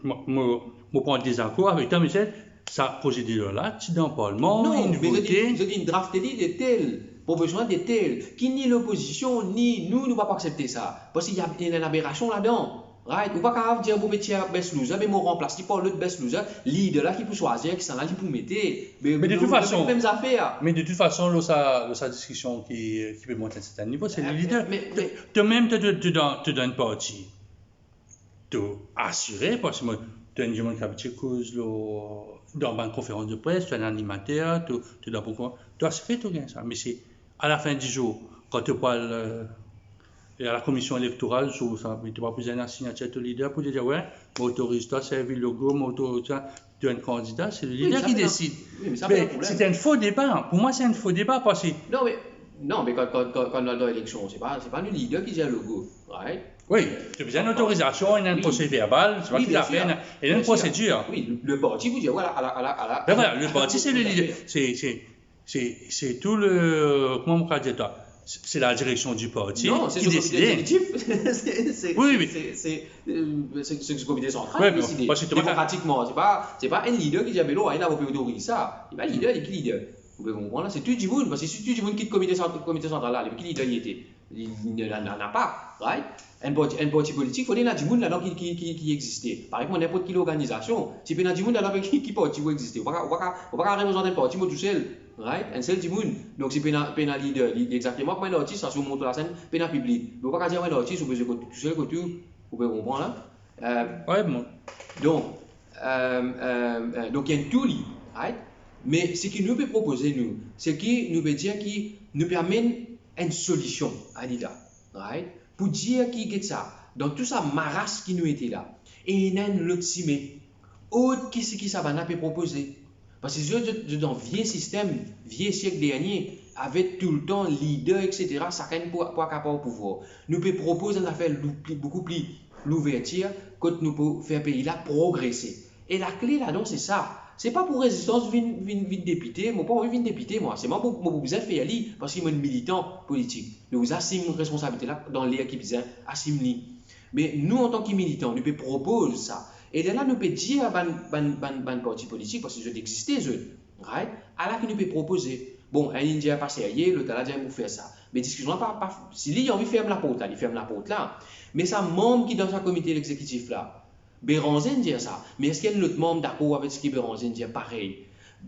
moi prends des accords avec toi, Michel, ça projet de là, tu es dans le parlement, non, mais je dis une draft de telle. Proposition de telle. Qui ni l'opposition, ni nous, ne pouvons pas accepter ça. Parce qu'il y a une aberration là-dedans. Right? Ou pas dire que petit best loser, mais mon remplace, il parle de best loser, leader là qui peut choisir, qui s'en a, qui peut mettre. Mais de toute façon, mêmes affaires. Mais de toute façon, sa discussion qui peut monter à un certain niveau, c'est le leader. Toi-même, tu donnes une partie. Tu assuré, parce que tu as une demande qui cause dans une conférence de presse, tu es un animateur, tu dois pourquoi. Tu assuré tout bien ça. Mais c'est à la fin du jour, quand tu parles. Et à la commission électorale, tu n'as pas besoin d'un signature de leader pour dire ouais, m'autorise toi, servir le logo, m'autorise toi, tu es un candidat, c'est le leader qui décide. Mais c'est un faux débat. Pour moi, c'est un faux débat parce que. Non, mais quand on a l'élection, c'est pas le leader qui gère le logo. Right? Oui, tu as besoin d'une autorisation, il y a un procès verbal, c'est pas qu'il a fait, il y a une procédure. Oui, le parti vous dit voilà, à la. Ben voilà, le parti, c'est le leader. C'est tout le. Comment on peut dire ça? C'est la direction du parti qui décide. Oui, mais c'est le comité central qui décide. Démocratiquement, c'est pas un leader qui dit ah ben non, il a pas autoriser ça. Il n'est pas leader, il est qui leader. Vous pouvez comprendre là, c'est tout du monde parce que si tout du monde quitte le comité central là, qui leader il était, il n'en a pas, right? Un parti politique, il faut dire du monde là qui existait. Par exemple, n'importe quelle organisation, si il y a du monde là qui parti qui existait, on va pas représenter un parti tout seul. Right? Un seul monde. Donc, si pena leader, exactement comme un artiste, ça se montre la scène, pena public. Mais on ne peut pas dire un artiste, vous pouvez tout seul, vous pouvez comprendre là. Ouais, bon. Donc, il y a un tout lit, right? Mais ce qu'il nous peut proposer, nous, c'est qu'il nous peut dire qu'il nous permet une solution à l'IDA, right? Pour dire qu'il y a ça, dans tout ça marasse qui nous était là, et il y a un autre cimé, autre qui ça va nous proposer. Parce que dans le vieux système, vieux siècle dernier, avec tout le temps leader, etc., chacun pour capable au pouvoir. Nous pouvons proposer une affaire beaucoup plus l'ouverture que nous pouvons faire pays là progresser. Et la clé là-dedans, c'est ça. Ce n'est pas pour résistance vite député, moi pas envie de député, moi. C'est moi pour vous faire parce qu'il y a un militant politique. Nous vous assumons une responsabilité là dans les qui besoin assumer. Mais nous, en tant que militants, nous pouvons proposer ça. Et de là, nous pouvons dire à un parti politique, parce que je existais, right? À là, nous pouvons proposer. Bon, un Indien pas sérieux, l'autre là, vous faire ça. Mais discussion pas. Si lui, il a envie de fermer la porte là, il ferme la porte là. Mais ça, membre qui est dans sa comité exécutif là, Béranger dit ça. Mais est-ce qu'il y a un autre membre d'accord avec ce que Béranger dit pareil?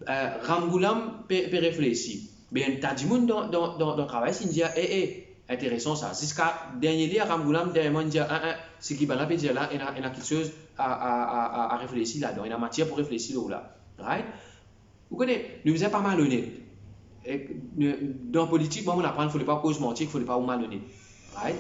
Ramgoulam peut réfléchir. Mais t'as du monde dans le travail, il dit, intéressant ça. Jusqu'à dernier lieu, Ramgoulam, derrière dit, ce qui va dire là, il y a quelque chose à réfléchir là-dedans. Il y a matière pour réfléchir là. Right? Vous connaissez, nous sommes pas malhonnêtes. Dans la politique, moi, on apprend qu'il ne faut pas cause mentir, il ne faut pas malhonnête. Right?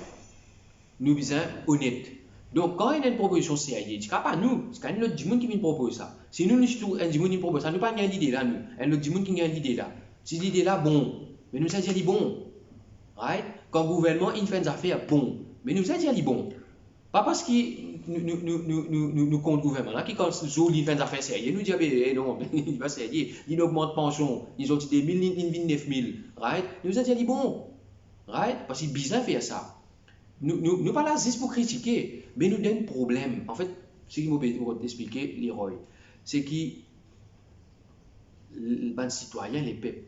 Nous sommes honnêtes. Donc, quand il y a une proposition sérieuse, ce n'est pas nous, c'est quand même notre monde qui nous propose ça. Si nous, un monde qui propose ça, nous pas une idée là, nous. Un autre monde qui a une idée là. Si l'idée là, bon, mais nous avons dit bon. Right? Quand le gouvernement il fait des affaires, bon. Mais nous avons dit bon. Pas parce que nous compte le gouvernement là, qui quand il fait des affaires sérieuses, nous disons, non, il va sérieux, il augmente pension, ils ont dit 1000, ils viennent 9000. Right? Nous avons dit bon. Right? Parce qu'il bizarre faire ça. Nous pas là juste pour critiquer, mais nous donne problème. En fait, ce que je vais t'expliquer, Leroy, c'est que les citoyens, les peuples,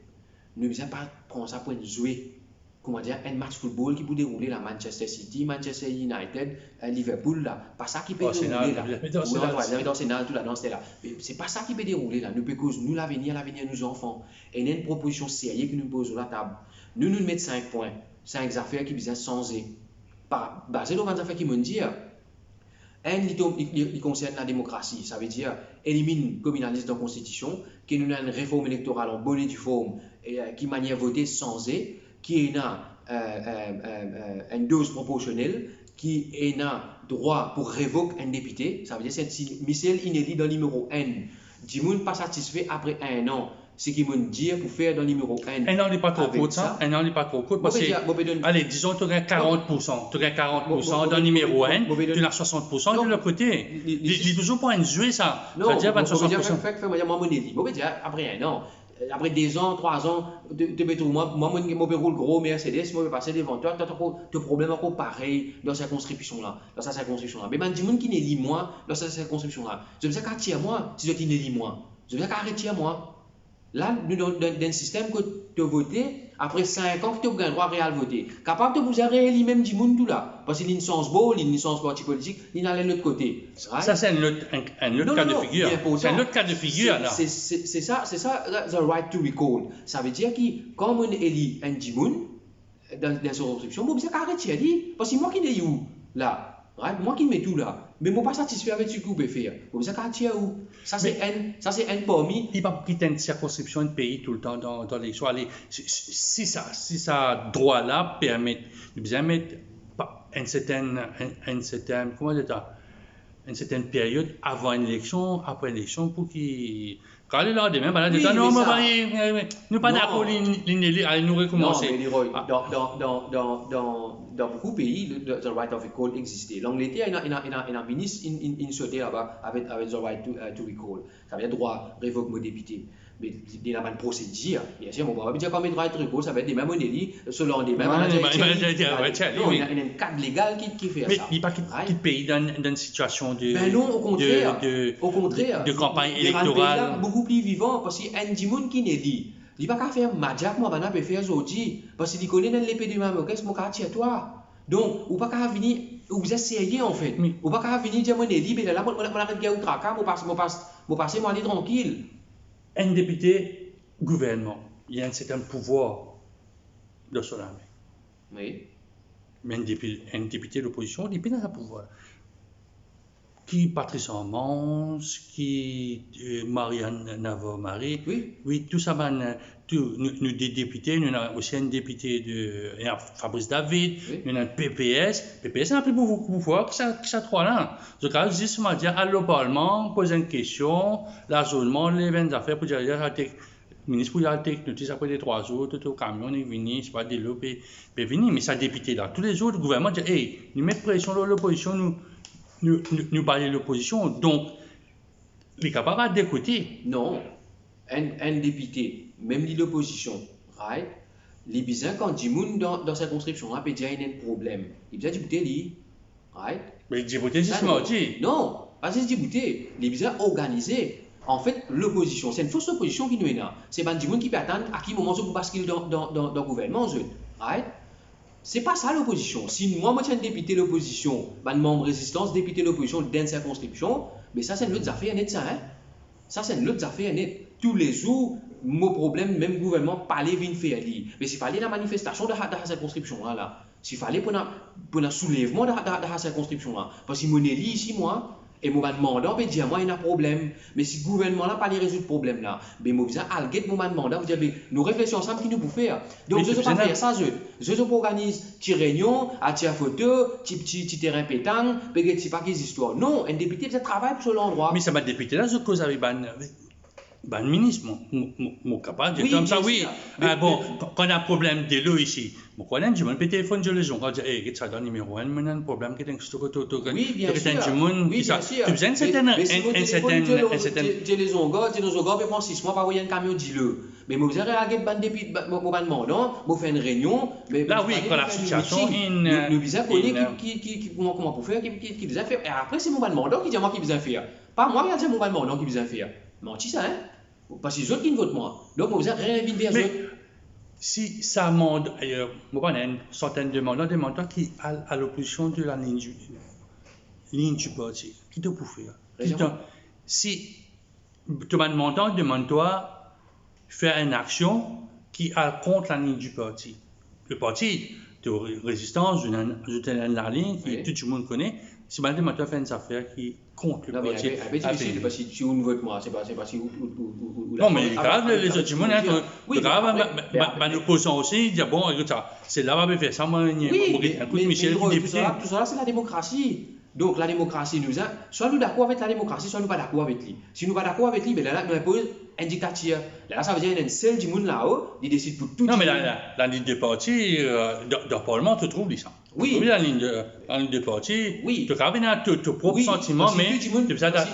ne besoin pas prendre ça pour jouer. Comment dire, un match football qui peut dérouler la Manchester City, Manchester United, Liverpool là. Pas ça qui peut dérouler là. C'est pas ça qui peut dérouler là. Nous peut cause nous l'avenir de nos enfants. Et il y a une proposition sérieuse que nous posons sur la table. Nous mettons 5 points, 5 affaires qui besoin changer. Basé sur les affaires qui me disent, il concerne la démocratie, ça veut dire élimine le communalisme dans la Constitution, qui nous a une réforme électorale en bonne et due forme, et qui manière voter censée, qui a une dose proportionnelle, qui a droit pour révoquer un député, ça veut dire si Michel Inéli dans le numéro 1, dit moun pas satisfait après 1 an. Ce qu'ils m'ont dit pour faire dans le numéro 1. Un an n'est pas trop court, ça. Un an n'est pas trop court. Parce que, allez, disons, tu as 40%. Tu as 40% dans le numéro 1, tu as 60% de l'autre côté. Il est toujours pas un jouet, ça. Non, ça veut dire 60%. Après 1 an, après 2 ans, 3 ans, moi, je roule gros Mercedes, moi, je vais passer devant toi, tu as un problème encore pareil dans cette circonscription-là. Mais je dis, gens qui n'est moi dans cette circonscription-là. Je me dis, qu'à moi, si je n'ai moi. Je me dis, qu'à arrêter moi. Là, nous dans un système que tu as voté, après 5 ans, que tu as le droit à réel voter. Capable de vous arrêter lui-même du monde tout là. Parce qu'il y a une sens beau, il y a une sens parti politique, il y a l'autre côté. Ça, c'est un autre cas de figure. C'est un autre cas de figure là. C'est ça, the right to recall. Ça veut dire que quand on élit un Dimoun dans sa circonscription, on peut arrêter lui. Parce que moi qui n'ai où là. Right? Moi qui mets tout là, mais je ne suis pas satisfait avec ce que vous pouvez faire. Vous savez qu'à où? Ça c'est un parmi. Il ne va pas quitter une circonscription de pays tout le temps dans l'élection. Si ça droit là permet de bien mettre une certaine comment dire ça, une certaine période avant une élection, après l'élection pour qu'il quand il est là demain, bah là, non, nous pas d'accord, allez nous recommencer. Non, mais Leroy, dans beaucoup de pays, the right of recall existait. L'Angleterre, il y a un ministre, il sautait là-bas avec the right to recall. Ça veut dire droit révoquer mon député. Mais il y a une procédure. Bien sûr, on va dire quand même droit to recall, ça va être des mêmes monnaie, selon des mêmes. Non, il y a un cadre légal qui fait ça. Mais il n'y a pas qui pays dans une situation de. Ben non, au contraire. De campagne électorale. C'est beaucoup plus vivant parce qu'il y a un Dimoun qui n'est dit. Il ne va pas faire Madjak, moi, je vais faire aujourd'hui. Parce qu'il connaît dans l'épée du Marocain, c'est mon quartier, toi. Donc, ou pas qu'à venir, vous êtes sérieux en fait. Ou pas qu'à venir dire, moi, je suis libre, là, je vais faire un tracas, je passe, moi, aller tranquille. Un député, gouvernement, il y a un certain pouvoir de son armée. Oui. Mais un député d'opposition, il n'a pas de pouvoir. Qui Patrice Armand, qui Marianne Navarro-Marie, oui, tout ça, nous des députés, nous avons aussi un député de Fabrice David, nous avons un PPS n'a plus beaucoup de pouvoir que ça trois là. Donc, juste dire à le Parlement, poser une question, l'azonnement, les 20 affaires pour dire, le ministre pour dire, notice après les 3 jours, tout au camion est venu, c'est pas développé, est venu, mais ça député là. Tous les jours, le gouvernement dit, hey, nous mettons pression sur l'opposition, nous parlons de l'opposition, donc il est capable d'écouter. Non, un député, même l'opposition, right? Les bizarres quand Dimoun dans sa conscription, il peut dire qu'il y a un problème. Il peut dire député, right? Mais député, c'est mardi. Non, pas juste député, les bizarres organisés. En fait, l'opposition, c'est une fausse opposition qui nous est là. C'est pas Dimoun qui peut attendre à quel moment on bascule dans le gouvernement, right? C'est pas ça l'opposition. Si moi, je suis un député de l'opposition, un membre de résistance, député de l'opposition dans sa circonscription, mais ça, c'est une autre affaire net, ça. Hein? Ça, c'est une autre affaire net. Tous les jours, mon problème, même le gouvernement, parler vient faire. Mais s'il fallait la manifestation de la circonscription, là, s'il fallait pour un soulèvement de la circonscription, là, parce que mon élu ici, moi, et moi, demandant, on dire, moi, il y a un problème. Mais si le gouvernement n'a pas résoudre le problème là, ben, moi, je vais demandant, vous dire, nous réfléchissons ensemble qui nous pouvons faire. Donc, je ne vais pas faire ça, je organise une petite réunion, une petite photo, un petit terrain pétanque, peut-être pas qu'ils histoires. Non, un député, ça travaille sur l'endroit. Mais ça va député là, je cause avec Ben, le ministre, mon capable de dire comme ça, oui. Bon, quand on a un problème de l'eau ici, mon collègue, je me téléphone sur les gens, quand je dis, hey, ça donne numéro 1, on a un problème qui est un stock, oui, bien sûr. Oui, bien sûr. Tu besoin un certain. Tu les ongas, tu nous ongas, mais pendant 6 mois, par où il y a un camion d'île. Mais vous avez regardé depuis mon demandant, vous faites une réunion. Là, oui, quand la situation est. Nous visons comment pour faire, qui vous a fait. Et après, c'est mon demandant qui dit moi qui vous a fait. Pas moi qui a dit mon demandant qui vous a fait. Menti ça, hein? Parce que les autres qui ne votent moi. Donc, vous avez rien vers les autres. Si ça monte, vous avez une centaine de mandats qui à l'opposition de la ligne du parti. Qui te peut faire? Si tu m'as demandé, demande-toi faire une action qui est contre la ligne du parti. Le parti de résistance, je la ligne que tout le monde connaît. Si tu m'as fait une affaire qui contre le parti. C'est difficile parce que si on vote moi, c'est pas si non, mais grave, les autres, nous posons aussi, dire bon, écoute ça, c'est là où on va faire ça, moi, Michel, tout ça, c'est la démocratie. Donc, la démocratie nous a, soit nous d'accord avec la démocratie, soit nous pas d'accord avec lui. Si nous pas d'accord avec lui, là, nous impose un dictature. Là, ça veut dire qu'il y a une seule du monde là-haut, qui décide pour tout. Non, mais la ligne de parti, dans le Parlement, tu trouves ça. Oui. La ligne de parti, oui. Tu as ton propre sentiment, mais tu peux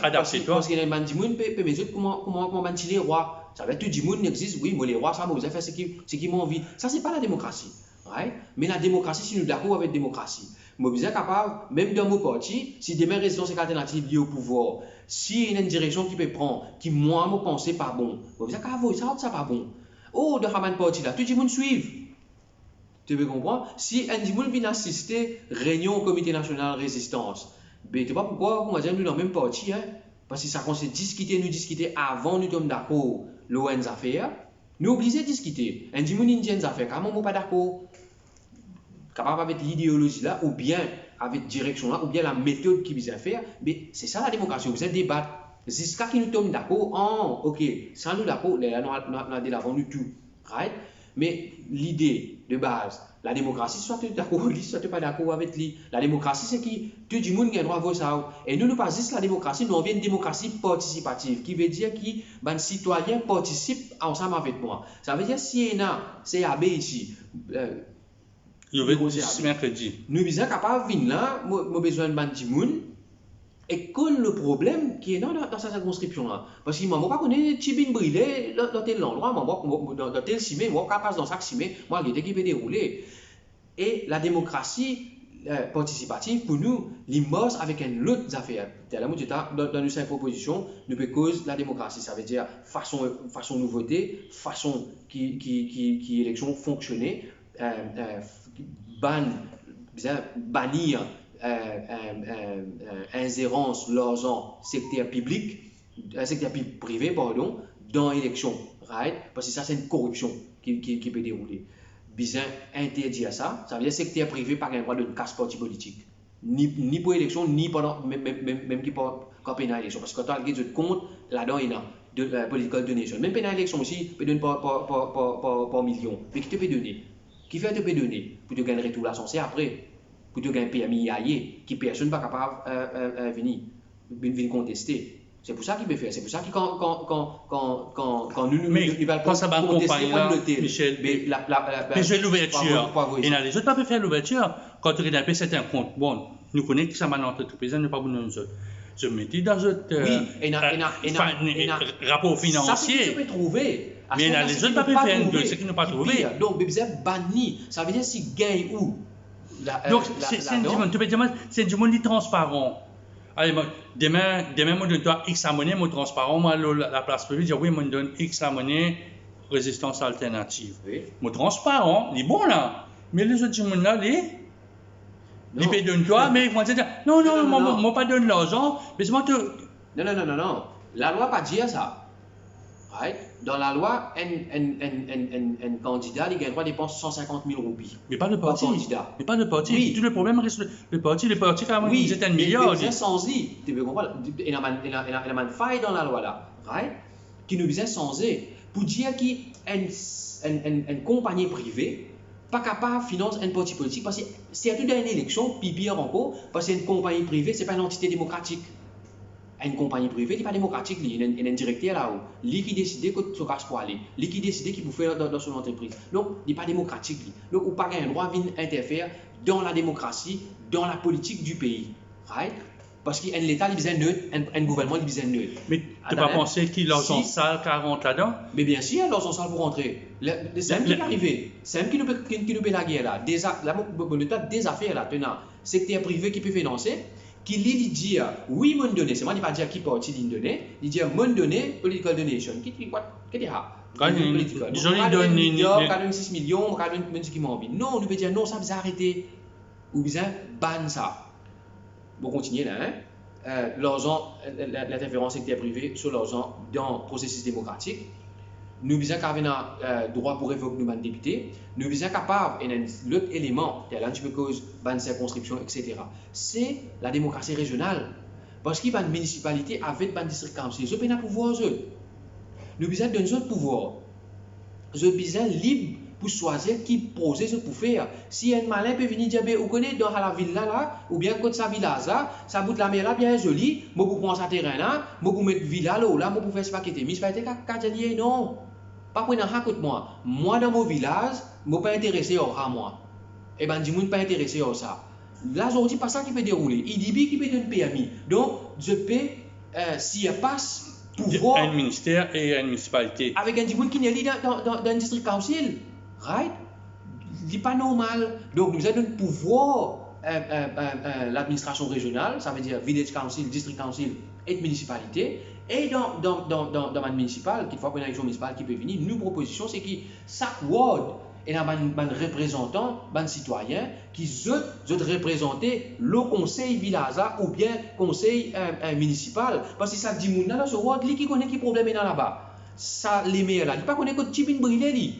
adapter toi. Parce qu'il y a un du monde, peut me dire comment bâtir les rois. Ça veut dire que tout le monde existe, oui, mais les rois, ça, vous avez fait ce qu'ils m'ont envie. Ça, c'est pas la démocratie. Right? Mais la démocratie, si nous sommes d'accord avec la démocratie, nous sommes capables, même dans mon parti, si demain résistance alternative liée au pouvoir, si il y a une direction qui peut prendre, qui moi, me pense pas bon, nous sommes capables, ça pas bon. Oh, dans le parti là, tout le monde suit. Tu veux comprendre? Si un monde vient assister réunion au comité national résistance, ben tu sais pas pourquoi on va dire nous dans le même parti, hein? Parce que ça qu'on s'est discuter avant nous sommes d'accord l'ON affaires, nous obligés de discuter. Un monde indien affaires, comment on pas d'accord? Capable avec l'idéologie là, ou bien avec direction là, ou bien la méthode qui vise à faire, mais c'est ça la démocratie, vous êtes débattre. Jusqu'à qui nous sommes d'accord, ok, sans nous d'accord, là nous avons nous tout, right? Mais l'idée de base, la démocratie, soit tu es d'accord avec lui, soit tu n'es pas d'accord avec lui. La démocratie, c'est qui tout le monde a le droit de voir ça. Et nous, pas juste la démocratie, nous, on vient une démocratie participative, qui veut dire que les citoyens participent ensemble avec moi. Ça veut dire si il y a CAB ici, nous sommes capables de venir là, nous avons besoin de petit monde. Et quel le problème qui est dans cette circonscription-là? Parce que moi, je ne connais pas Tibin brûlé dans tel endroit, dans tel cimé, moi, je passe dans chaque cimé, moi, je qui peut dérouler. Et la démocratie participative, pour nous, l'immose avec une autre affaire. Dans nos 5 propositions, nous peut cause la démocratie. Ça veut dire façon nous voter, façon qui élection fonctionner, bannir ingérence l'argent secteur public, secteur privé pardon, dans l'élection, right? Parce que ça c'est une corruption qui peut dérouler. Bien interdire ça, ça veut dire secteur privé pas le droit de casse parti politique, ni pour l'élection, ni pendant même qui pour campagne d'élection, parce que quand on a des compte là-dedans il y a de political donation, même pendant l'élection aussi peut donner par million, mais qui te peut donner, qui fait te peut donner pour te gagner tout l'argent, c'est après. Pour te gagner un permis ailleurs, qui personne n'est pas capable de venir contester. C'est pour ça qu'il peut faire. C'est pour ça que quand nous quand ça va accompagner Michel, mais j'ai l'ouverture. Et là, les autres ne peuvent pas faire l'ouverture. Quand tu regardes c'est un compte, bon, nous connaissons que ça m'a l'entreprise, nous ne pas nous autres. Je me dis dans notre rapport financier. Ça, tu peux trouver. Mais les autres ne peuvent pas faire ce qu'ils n'ont pas trouvé. Donc, vous êtes banni. Ça veut dire s'ils gagnent où? Donc, c'est du monde transparent. Allez, demain, je donne X la monnaie, mon transparent, moi, la place publique, je dis oui, je donne X la monnaie, résistance alternative. Oui. Mon transparent, il est bon là. Mais les autres gens là, ils payent de toi, mais ils vont dire non, moi, pas donne l'argent, mais c'est moi, Non. La loi pas dire ça. Right? Dans la loi, un candidat il a le droit de dépenser 150 000 roupies. Mais pas le parti. Mais pas le parti. Oui. Tout le problème reste le parti, quand même, ils étaient un milliard. Oui, sans y. Tu veux comprendre? Il y a une faille dans la loi là. Right? Qui nous vient sans y. Pour dire qu'une compagnie privée pas capable de financer un parti politique. Parce que si il y a tout dans une élection, puis pire encore, parce qu'une compagnie privée, ce n'est pas une entité démocratique. une compagnie privée, il n'est pas démocratique, il y a un directeur là-haut, lui qui décide que ce casse pour aller, lui qui décide qu'il peut faire dans son entreprise. Donc, il n'est pas démocratique. Donc, on n'a pas un droit d'interférer dans la démocratie, dans la politique du pays. Right? Parce qu'un État, il est neutre, un gouvernement, il est neutre. Mais tu n'as pas pensé qu'il a l'argent sale qui rentre là-dedans? Mais bien sûr, l'argent sale pour rentrer. C'est un qui est arrivé. C'est un qui nous paie la guerre là. L'État des affaires là, tenant. Secteur privé qui peut financer, qui lui dit, oui, mon donné, c'est moi qui ne dis pas dire qui parti d'une donnée, il dit, mon donné, political donation. Qu'est-ce que c'est ça? Quand on donne 6 millions, on donne ce qui m'a envie. Non, on peut dire, non, ça vous arrêter. Ou bien, ban ça. Bon, continuer là. L'argent, l'interférence secteur privé sur l'argent dans le processus démocratique. Nous sommes capables droit pour révoquer nos députés. Nous sommes capables, et l'autre élément, c'est là que cause de circonscription, etc. C'est la démocratie régionale. Parce qu'il y a une municipalité avec un district council. Ils ont un pouvoir. Nous sommes dans un pouvoir. Nous sommes libres pour choisir qui poser ce pour faire. Si un malin peut venir dire, vous connaissez dans la ville là, ou bien contre sa village là, ça bout la mer là bien jolie, moi pour prendre sa terrain là, moi pour mettre villa là, moi pour faire ce paquet. Mais c'est pas dire non. Pas pour n'en raconte moi. Moi dans mon village, moi pas intéressé à moi. Et ben dis moi pas intéressé à ça. Là aujourd'hui pas ça qui peut dérouler. Il dit qui peut donner permis. Donc je peux s'il passe pouvoir un ministère et une municipalité avec un monde qui n'est dans un district council. Right? C'est pas normal. Donc, nous avons le pouvoir, l'administration régionale, ça veut dire village council, district council et municipalité. Et dans la municipale, qu'il faut une élection municipale qui peut venir, nous proposition, c'est que chaque ward est un représentant, un citoyen, qui veut représenter le conseil village ou bien conseil municipal. Parce que ça dit, dans ce ward, qui connaît qui problème est là-bas. Ça, les meilleurs là, il ne pas connaît que Tibin brûlé.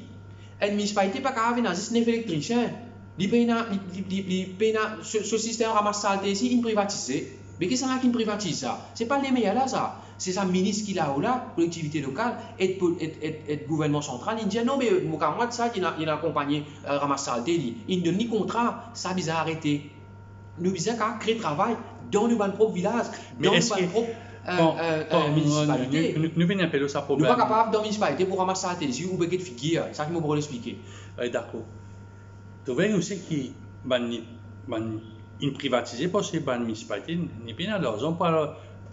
Une municipalité pas capable de faire 9 électriciens. Ce système ramasse saleté ici, il privatise. Mais qu'est-ce qui privatise ça? Ce n'est pas les meilleurs là, ça. C'est ça, ministre qui là ou là, collectivité locale et gouvernement central. Il dit non, mais moi, ça, il a accompagné ramasse saleté. Il ne donne ni contrat, ça a besoin d'arrêter. Nous avons qu'à créer travail dans nos propres villages, dans nos propres municipalités. Nous venons appeler ça problème. Nous ne sommes pas capables dans la municipalité pour ramasser la télé, ou peut-être figure. C'est ça que je peux l'expliquer. D'accord. Tu vois aussi qu'il une privatisée parce que la municipalité n'est pas l'argent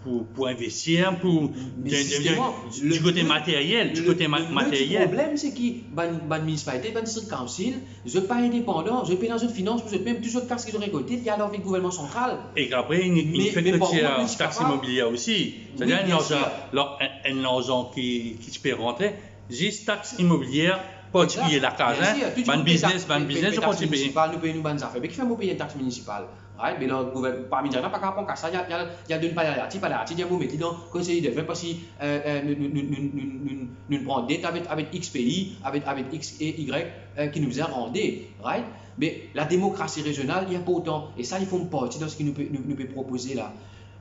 pour investir, du côté matériel. Le problème, c'est que la municipalité, le district council, je ne suis pas indépendant, je paye dans une finance, je même tous les taxes qu'ils ont récoltées, il y a leur gouvernement central. Et après, il fait que taxe immobilière aussi. C'est-à-dire un argent qui se peut rentrer, juste taxe immobilière. Pas de payer la case, ban business, je pense que payer. Nous payons une bonne affaire. Mais qui fait payer une taxe municipale? Mais le gouvernement, parmi les gens, pas rapport à ça, il y a d'une palatine, il y a des dans le conseil de fait parce que nous prenons dette avec X pays, avec X et Y qui nous a rendu. Mais la démocratie régionale, il y a pas autant. Et ça, ils font partie de ce que nous peut proposer là.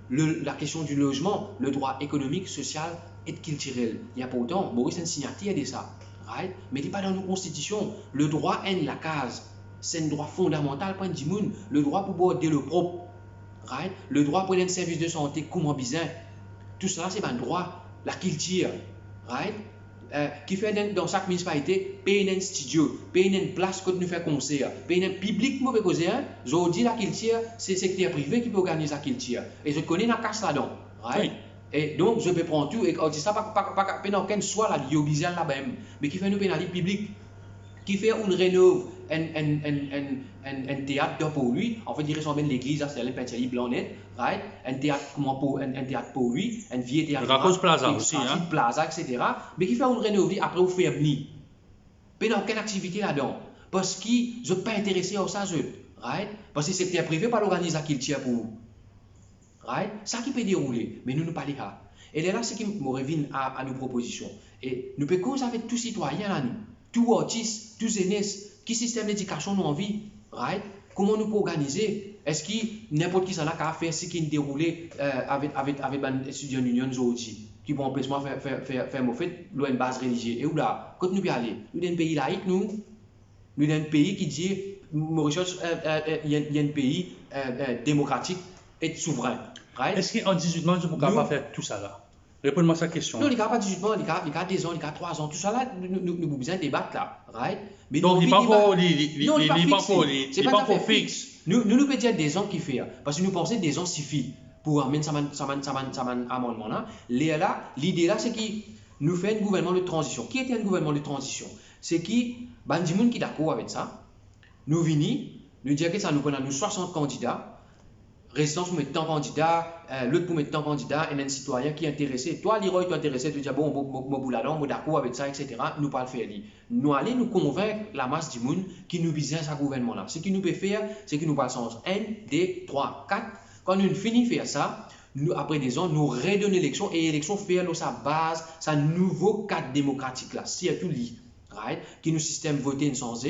La question du logement, le droit économique, social et culturel. Il n'y a pas autant. Boris a une signature de ça. Right? Mais il n'est pas dans nos constitutions. Le droit est la case. C'est un droit fondamental pour le monde. Le droit pour boire le propre. Right? Le droit pour un service de santé comme un besoin. Tout cela, c'est un droit. La culture. Right? Qui fait dans chaque municipalité, payer un studio, payer une place que nous faisons concert, payer un public, moi, je dis la culture, c'est le secteur privé qui peut organiser la culture. Et je connais la casse là-dedans. Right? Oui. Et donc, je peux prendre tout et dire ça, pas aucun soit la liobisée là-bas, mais qui fait une pénalité publique, qui fait une rénove, un théâtre pour lui, en fait, il ressemble à l'église, c'est un peinture blanc net, right? Un théâtre pour lui, un vieux théâtre. Racos Plaza aussi, Plaza, etc. Mais qui fait une rénove, après, vous faites venir. Mais il n'y a aucune activité là-dedans. Parce que je ne suis pas intéressé à ça, right? Parce que c'est le secteur privé, pas l'organiser la culture pour vous. Right? Ça qui peut dérouler, mais nous ne parlons pas. Et là, c'est qui me revient à nos propositions. Et nous pouvons causer avec tous les citoyens, là, nous, tous artistes, tous aînés, qui système d'éducation nous envie, right? Comment nous pouvons organiser? Est-ce que n'importe qui s'en a qu'à faire ce qui est déroulé avec les étudiants de l'Union aujourd'hui, qui vont empêcher faire mon fait, une base religieuse? Et où là? Quand nous pouvons aller? Nous sommes un pays laïque, nous sommes un pays qui dit, Mauritius, il y a un pays démocratique et souverain. Right? Est-ce qu'en 18 mois, je ne pourrais pas faire tout ça là? Réponds-moi cette question. Non, il n'y a pas 18 mois, il y a 2 ans, il y a 3 ans, tout ça là, nous avons besoin de débattre là. Right? Mais donc, il n'est pas encore fixe. Nous pouvons dire des ans qui fait, parce que nous pensons des ans suffit pour amener ça amendement là. L'idée là, c'est que nous faisons un gouvernement de transition. Qui était un gouvernement de transition? C'est qui, Bandimoun qui est d'accord avec ça. Nous venons, nous disons que ça nous prend 60 candidats. Résidence pour mettre tant candidat, l'autre pour mettre tant candidat, et un citoyen qui est intéressé. Toi, Leroy, tu es intéressé, tu dis bon, je suis d'accord avec ça, etc. Nous pas le faire. Nous allons nous convaincre la masse du monde qui nous vise à ce gouvernement-là. Ce qui nous peut faire, c'est que nous passons 1, 2, 3, 4. Quand nous finissons de faire ça, nous, après des ans, nous redonnons l'élection et l'élection fait sa base, sa nouveau cadre démocratique là, surtout lui, right? Qui nous système voté sans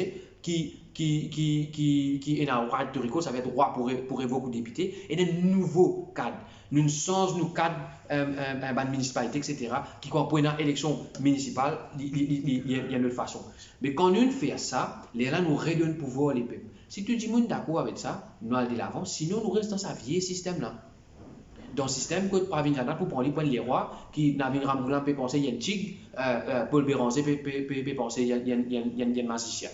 qui est dans le Puerto Rico, ça va être droit pour évoquer les députés, et des nouveaux cadres. Nous changeons nos cadres de municipalité, etc., qui comprennent une élection municipale, il y a une autre façon. Mais quand nous faisons ça, là, nous redonnons le pouvoir aux peuples. Si tu dis que tu es d'accord avec ça, nous allons de l'avant, sinon nous restons dans ce vieil système-là. Dans le système, que pour venir pour prendre les points de roi, qui Navin Ramoulan peut penser qu'il y a un tigre, Paul Béranger peut penser qu'il y a un magicien.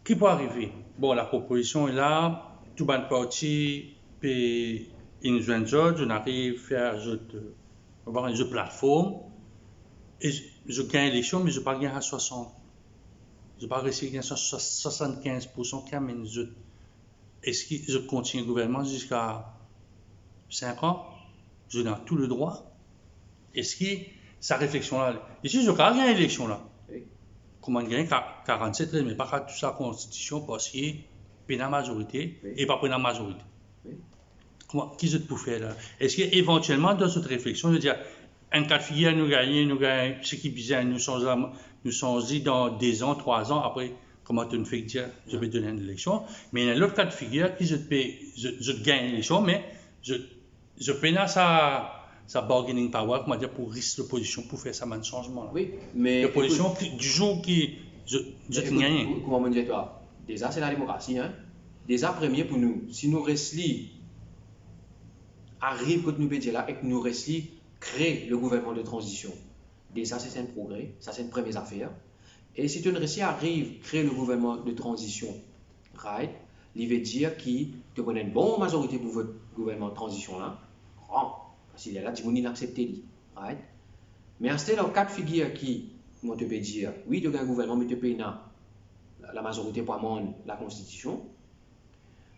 Qui peut arriver? Bon, la proposition est là, tout le monde parti, puis une jeune judge, on arrive à faire avoir une plateforme, et je gagne l'élection, mais je ne pas gagner à 60. Je ne pas réussir à gagner à 75% qui amène je. Est-ce que je continue le gouvernement jusqu'à 5 ans? Je n'ai tout le droit. Est-ce que sa réflexion-là, ici, je gagne l'élection là. Comment gagner 47, mais pas toute sa constitution parce qu'il y a la majorité et pas pour la majorité. Qu'est-ce que tu peux faire là? Est-ce qu'éventuellement, dans cette réflexion, je veux dire, un cas de figure, nous gagnons ce qui est bizarre, nous changer dans 2 ans, 3 ans, après, comment tu me fais dire, je vais donner une élection. Mais il y a l'autre cas de figure qui je gagne l'élection, mais je peine à sa bargaining power, comment dire, pour risquer l'opposition, pour faire ça un changement. Là. Oui, mais. L'opposition du jour qui. Je te gagne. Comment me dire toi? Déjà, c'est la démocratie. Hein? Déjà, premier pour nous, si nous restons arrive que nous pédions là et que nous restons créer le gouvernement de transition. Déjà, c'est un progrès, ça c'est une première affaire. Et si tu ne arrive créer le gouvernement de transition, right, il veut dire qu'il te donne une bonne majorité pour votre gouvernement de transition là. Parce qu'il y a là, tu peux accepter. Right? Mais en ce cas, 4 figures qui, moi, te peux dire, oui, tu as un gouvernement, mais tu peux la majorité pour amender la Constitution.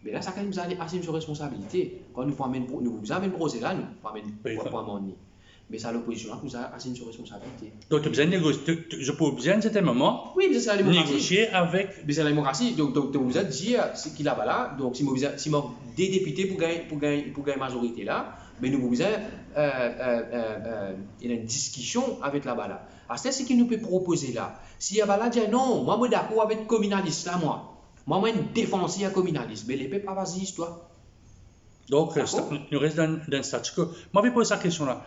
Mais là, ça quand même assez une responsabilité. Quand nous avons un procès là, nous pour amender. Mais ça, l'opposition là, nous a assez une responsabilité. Donc, tu as besoin de négocier. Je peux bien, à un certain moment, oui, c'est la démocratie. Négocier avec. Mais c'est la démocratie. Donc, tu as besoin de dire ce qu'il a là. Donc, si des députés pour gagner majorité là, mais nous avons besoin une discussion avec la bala. C'est ce qu'il nous peut proposer là. Si la bala dit non, moi, je suis d'accord avec le communaliste là, moi. Moi, je suis défenseur communaliste. Mais les peuples, pas vas-y, histoire. Donc, nous restons dans le statu quo. Moi, je vais poser cette question-là.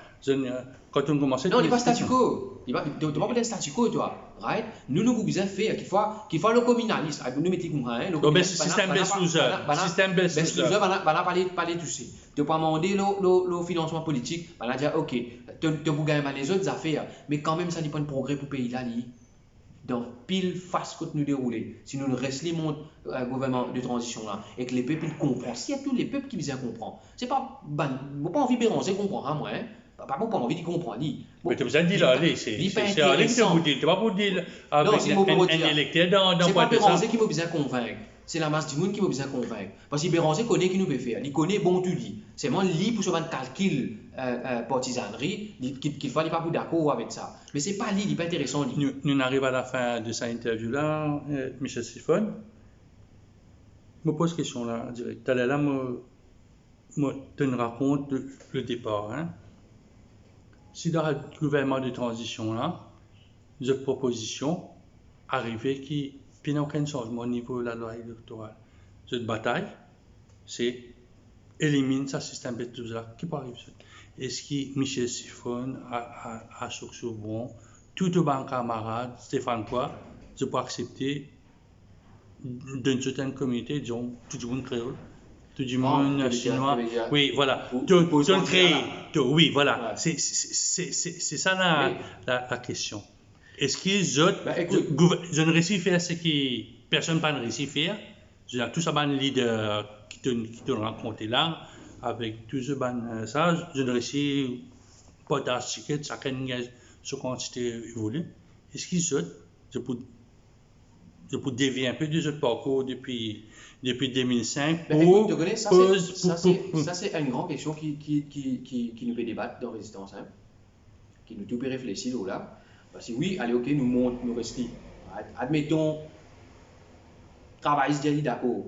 Quand on commençait. Non, il n'est pas statu quo. Tu ne vas pas dire statu quo, toi. Right? Nous avons besoin de faire qu'il faut le communaliste. Nous mettons comme ça. Le système best loser. Système best loser. On va parler tout ça. Tu peux demander le financement politique. On va dire, ok, tu peux gagner les autres affaires. Mais quand même, ça n'est pas un progrès pour le pays là. Dans pile face que nous dérouler, si nous restons le gouvernement de transition là et que les peuples comprennent, s'il y a tous les peuples qui viennent comprendre, c'est pas envie de Béranger comprendre, hein, moi, hein? Pas envie de comprendre. Mais tu as besoin de dire là, c'est Alex qui vous dit, tu vas pas vous dire avec un électeur dans c'est pas Béranger qui m'a besoin de convaincre. C'est la masse du monde qui m'a besoin de convaincre. Parce que Béranger connaît qui nous peut faire. Il connaît bon tu dis. C'est moi lui pour faire un calcul partisanerie qu'il faut pas d'accord avec ça. Mais c'est pas lui, il n'est pas intéressant. Nous arrivons à la fin de cette interview là, Michel Siphon. Je me pose une question là, direct. Tu allais là me raconte le départ. Hein? Si dans le gouvernement de transition là, de proposition arrivée qui il n'y a aucun changement au niveau de la loi électorale. Cette bataille, c'est éliminer ce système de tout ça. Qui peut arriver? Est-ce que Michel Siphon, à Souk-Soubron, tout le bon camarade, Stéphane Poix, je peux accepter d'une certaine communauté, disons, tout le monde créole? tout du monde chinois. Oui, voilà. Oui, voilà. Ouais. C'est ça la question. Est-ce qu'ils écoute. je ne réussis à faire ce que personne n'a réussi à faire? Je veux dire, tout ça, ban leader qui te rencontré là, avec tout ce ban ça, je ne réussis pas d'article, chacun gagne ce quantité évolue. Est-ce qu'ils je peux dévier un peu de ce parcours depuis 2005 écoute, tu connais, ça c'est une grande question qui nous fait débattre dans Résistance, hein, qui nous peut réfléchir là. Parce que oui, allez, ok, nous montre, nous restons. Admettons, travail, se dit d'accord.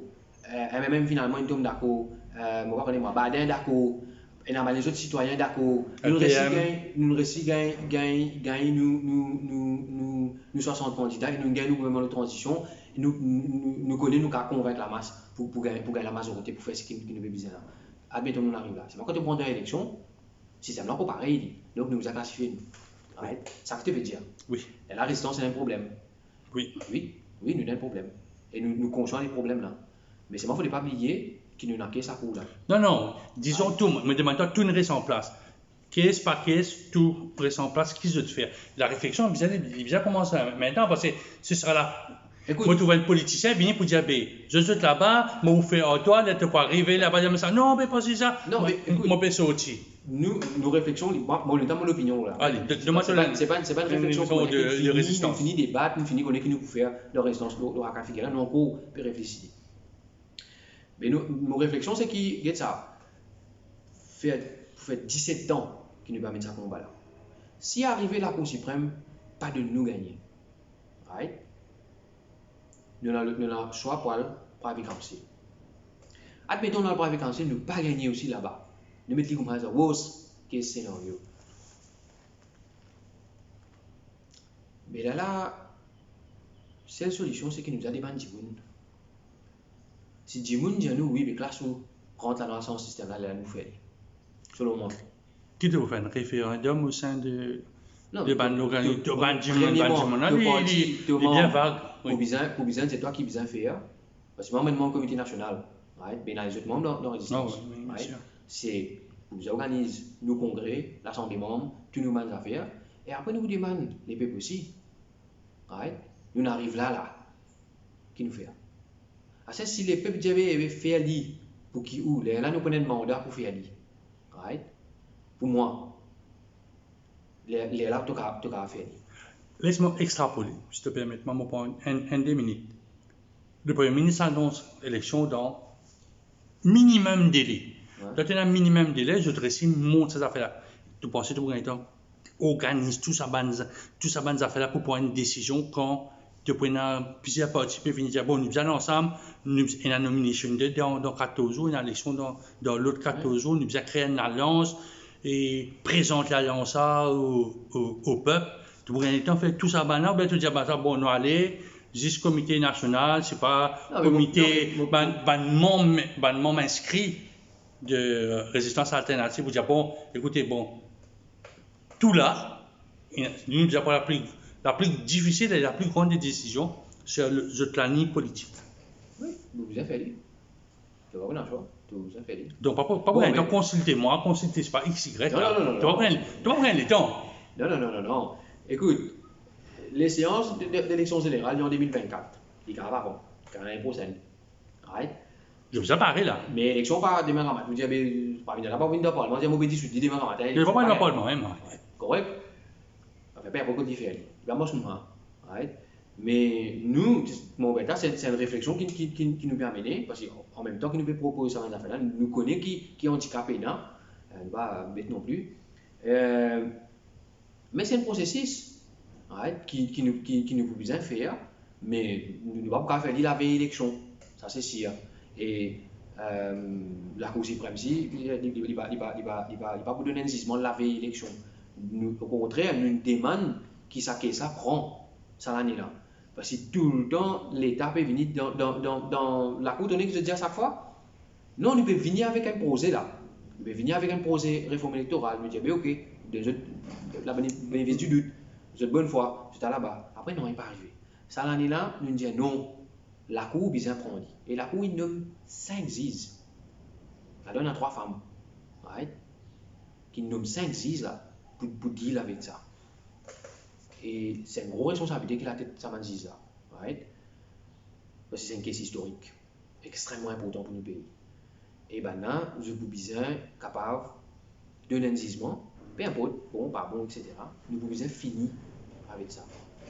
Même finalement, nous sommes d'accord. Moi, je moi, Badin d'accord. Et les autres citoyens d'accord. Nous gagnons, nous 60 candidats, et nous gagnons le gouvernement de transition. Nous connaissons, nous convaincre la masse pour gagner la majorité, pour faire ce qui nous fait besoin là. Admettons, nous arrivons là. C'est quand on prend une élection, le système là pas pareil. Donc, nous avons classifié. Right? Ça veut dire. Oui. Et la résistance, c'est un problème. Oui. Oui, nous avons un problème. Et nous conscients des problèmes là. Mais c'est moi, il ne faut pas oublier qu'il nous n'a que ça pour là. Non, disons tout, me demandons tout reste en place. Caisse par caisse, tout reste en place, qu'est-ce que tu fais? La réflexion, il vient commencer maintenant, parce que ce sera là. Écoute, moi, tu vois le politicien venir pour dire, je suis là-bas, moi, vous faites toi, là, tu peux arriver là-bas, dire ça. Non, mais pas c'est ça. Non, mais écoute, moi, je sortir. Nos réflexions, moi, on donne mon opinion là. Allez, c'est pas une réflexion de résistance. Nous finissons débattre, nous finissons connaître qui nous peut faire de résistance, nous avons figurer, nous encore peut réfléchir. Mais nos réflexions, c'est qui, regarde ça, fait 17 ans qui nous permet de ça combat là. Si arrivé la Cour suprême, pas de nous gagner. Right? Nous avons le choix pour la vacancy. Admettons dans le vacancy, nous pas gagner aussi là-bas. Nous mettons comme ça, worst case scénario. Mais là, la seule solution, c'est que nous avons des Djimoun. Si Djimoun dit à nous, oui, mais classe nous rentre dans ce système là, nous fait. Selon moi. Qui doit faire un référendum au sein de l'organisation de Djimoun? Il est bien vague. Pour Bizan, c'est toi qui Bizan fait. Parce que moi, maintenant, au comité national, right? Mais les autres membres dans la résistance, c'est vous organisez nos congrès, l'assemblée des membres, tous nos membres d'affaires, et après nous vous demandons les peuples aussi. Right? Nous arrivons là, qui nous fait. Si les peuples avaient fait l'île, pour qui ou, là nous prenons le mandat pour faire l'île. Right? Pour moi, les là, tu as fait. Laisse-moi extrapoler, si tu permets, moi, pour un 2 minutes. Le Premier ministre annonce l'élection dans minimum délai. Quand tu as un minimum délai, je te récite monte ces affaires-là. Tu penses que tu organise tout ça bonnes affaires-là pour prendre une décision quand tu prends plusieurs parties peuvent venir dire bon, nous allons ensemble, nous avons une nomination dans 14 jours, une élection dans l'autre 14 jours, nous allons créer une alliance et présenter l'alliance au peuple. Tu prends fait tout ça maintenant, ben tu dis bon, nous allons jusqu'au comité national, c'est pas comité, membre inscrit de résistance alternative pour dire bon, écoutez, bon, tout là, nous disons la plus difficile et la plus grande des décisions sur le planning politique. Oui, vous avez fait. Tu vas voir choix. Vous avez fait. Donc, pas pour consulter-moi, consulter, c'est pas XY. Non. Tu vas prendre le temps. Non. Écoute, les séances d'élection générale en 2024, il y a avant, l'année prochaine. Right? Je vous ai parlé là. Mais l'élection pas demain matin. Je vous dis, pas venir là-bas, venir dans le Parlement. Je vous dis, demain matin. Je ne vais pas dans le Parlement, même. Correct? Ça fait pas beaucoup de différence. Il va right? Mais nous, c'est une réflexion qui nous permet, parce qu'en même temps que nous peut proposer ça dans affaires-là, nous connaissons qui est handicapé là, ne pas bête non plus. Mais c'est un processus right, qui nous peut bien faire, mais nous ne pouvons pas faire la veille élection, ça c'est sûr. Et la Cour suprême, il ne va pas vous donner un jugement la veille élection. Au contraire, nous demandons qui ça prend ça l'année-là. Parce que tout le temps, l'État peut venir dans la Cour, donnée que je dis à chaque fois. Non, il peut venir avec un projet là. Il peut venir avec un projet réforme électorale. Il dit, ok, la bénéfice du doute, vous êtes bonne foi, vous êtes là-bas. Après, non, il n'est pas arrivé. Ça l'année-là, nous disons non, la Cour, bien prendre. Et la Cour, il nomme 5 juges. Là-dedans, il y a 3 femmes, right? Qui nomment 5 ziz là, pour deal avec ça. Et c'est une grosse responsabilité qu'il a tête ça ziz là, right? Parce que c'est une caisse historique, extrêmement important pour nos pays. Et maintenant, nous avons besoin capable de l'indisement, peu importe, bon, pas bon, etc. Nous avons besoin finir avec ça.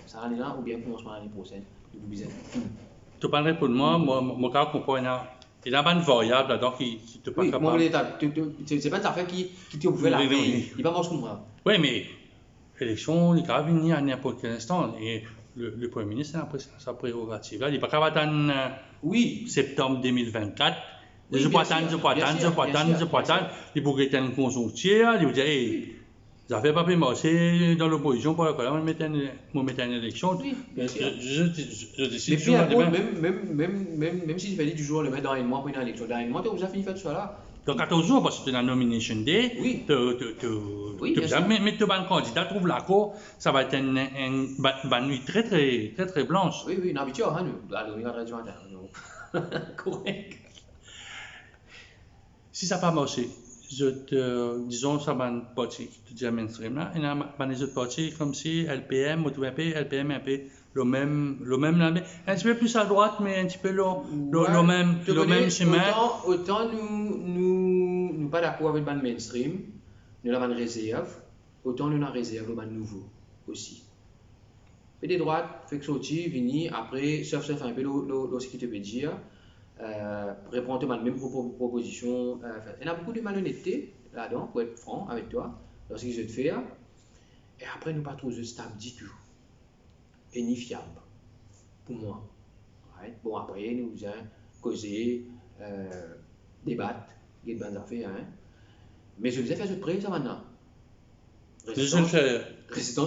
Ça l'année là, ou bien commencement l'année prochaine, nous avons besoin finir. Tu parles pour moi, mon cas comprend, il y a une variable là-dedans qui te pas capable. Oui, c'est pas une affaire qui te pouvait la veille. Il va pas comme moi. Oui, mais l'élection, il va venir à n'importe quel instant. Et le Premier ministre a sa prérogative. Là, il n'est pas capable d'attendre septembre 2024. Je peux attendre. Il pourrait être une conjoncture. Il vous dire, hey, ça fait pas marcher dans l'opposition pour la colère, on mettre une élection. Oui, bien sûr. Je décide. Et puis, même si tu fais du jour le mettre dans un mois pour une élection, dans un mois, tu as déjà fini de faire ça là. Dans 14 jours, parce que c'est la nomination day, oui. Mais tu vas un candidat, trouve l'accord, ça va être une nuit très blanche. Oui, une habitude, hein, nous, la nomination correct. Si ça n'a pas marché, disons, ça va une partie, tu dis à mainstream là, il y a des autres parties comme si LPM, LPM un peu le même, un petit peu plus à droite, mais un petit peu le même chemin. Autant nous pas d'accord avec le mainstream, nous avons une réserve, autant nous avons une réserve le nouveau aussi. Et des droites, fait que sortir, venir, après, sauf un peu ce qui te peut dire. Répondre à la même proposition. Il y a beaucoup de malhonnêteté là-dedans, pour être franc avec toi, dans ce que je te fais. Et après, nous ne pas trop stable du tout. Et ni fiable, pour moi. Right? Bon, après, nous allons causer, débattre, il y a des bonnes affaires. Hein? Mais je vous ai fait ce prêt, ça maintenant. Résistance